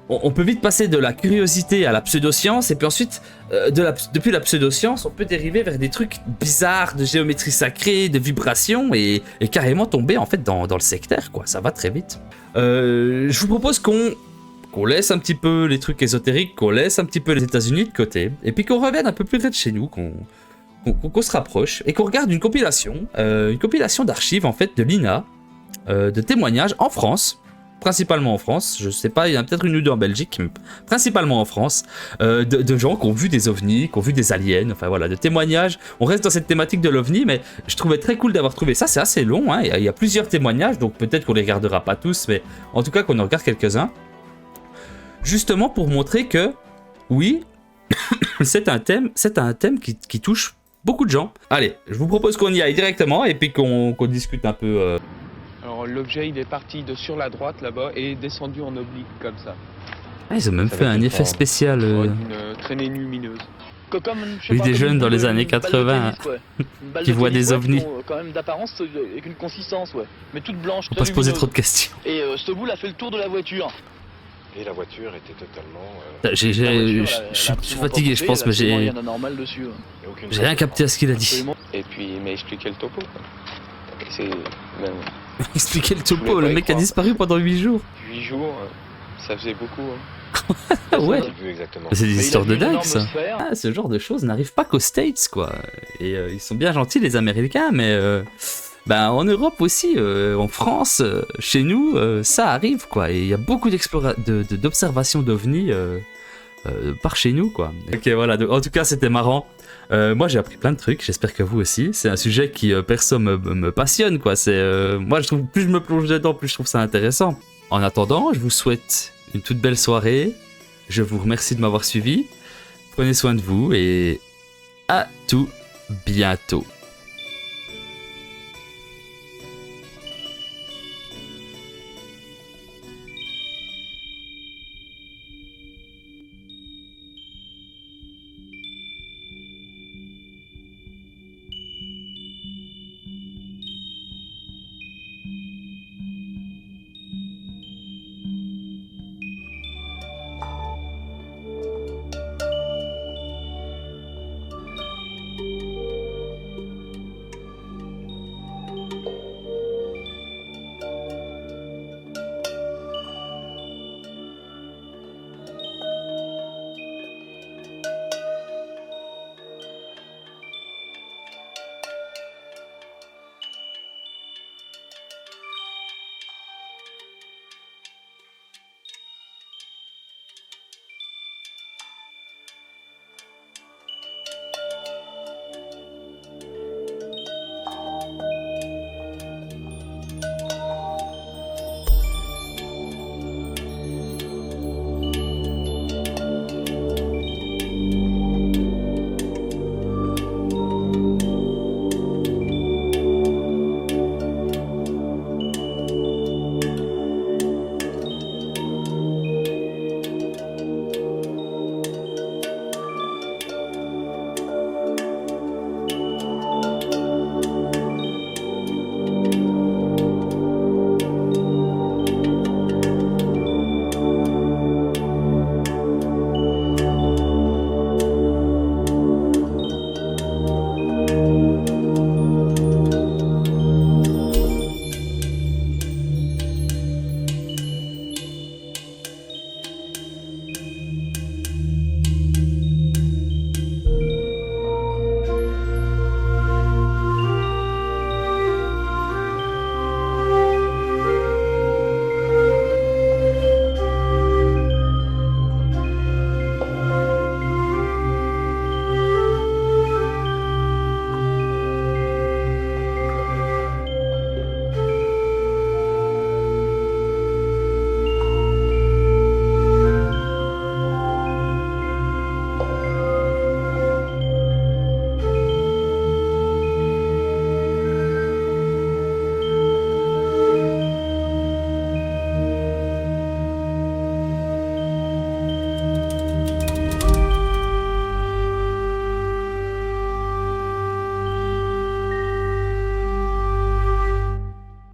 On peut vite passer de la curiosité à la pseudoscience, et puis ensuite, depuis la pseudoscience, on peut dériver vers des trucs bizarres de géométrie sacrée, de vibrations, et carrément tomber en fait dans le sectaire, quoi. Ça va très vite. Je vous propose qu'on laisse un petit peu les trucs ésotériques, qu'on laisse un petit peu les États-Unis de côté, et puis qu'on revienne un peu plus près de chez nous, qu'on se rapproche, et qu'on regarde une compilation d'archives en fait de l'INA, de témoignages en France, principalement en France, je sais pas, il y en a peut-être une ou deux en Belgique, mais principalement en France, de gens qui ont vu des ovnis, qui ont vu des aliens, enfin voilà, de témoignages. On reste dans cette thématique de l'ovni, mais je trouvais très cool d'avoir trouvé ça, c'est assez long, hein, il y a plusieurs témoignages, donc peut-être qu'on les regardera pas tous, mais en tout cas qu'on en regarde quelques-uns, justement pour montrer que, oui, c'est un thème qui touche beaucoup de gens. Allez, je vous propose qu'on y aille directement, et puis qu'on discute un peu... Alors l'objet il est parti de sur la droite là-bas et est descendu en oblique comme ça. Ah, ils ont même fait un effet spécial. Une traînée lumineuse. Oui, des jeunes dans les années 80 qui voient des ovnis. Quand même d'apparence avec une consistance, ouais. Mais toute blanche. Faut pas se poser trop de questions. Et ce boule a fait le tour de la voiture. Et la voiture était totalement... Je suis fatigué, je pense, mais j'ai rien capté à ce qu'il a dit. Et puis il m'a expliqué le topo. C'est même Expliquez le topo, le mec a disparu pendant 8 jours. 8 jours, ça faisait beaucoup. Ah ouais. Exactement. C'est des Mais histoires il a de vu une dingue ça. atmosphère. Ah, ce genre de choses n'arrive pas qu'aux States quoi. Et ils sont bien gentils les Américains, mais en Europe aussi, en France, chez nous, ça arrive quoi. Et il y a beaucoup d'observations d'ovnis par chez nous quoi. Ok voilà, donc, en tout cas c'était marrant. Moi j'ai appris plein de trucs, j'espère que vous aussi. C'est un sujet qui perso me passionne quoi. Moi je trouve plus je me plonge dedans, plus je trouve ça intéressant. En attendant, je vous souhaite une toute belle soirée. Je vous remercie de m'avoir suivi. Prenez soin de vous et à tout bientôt.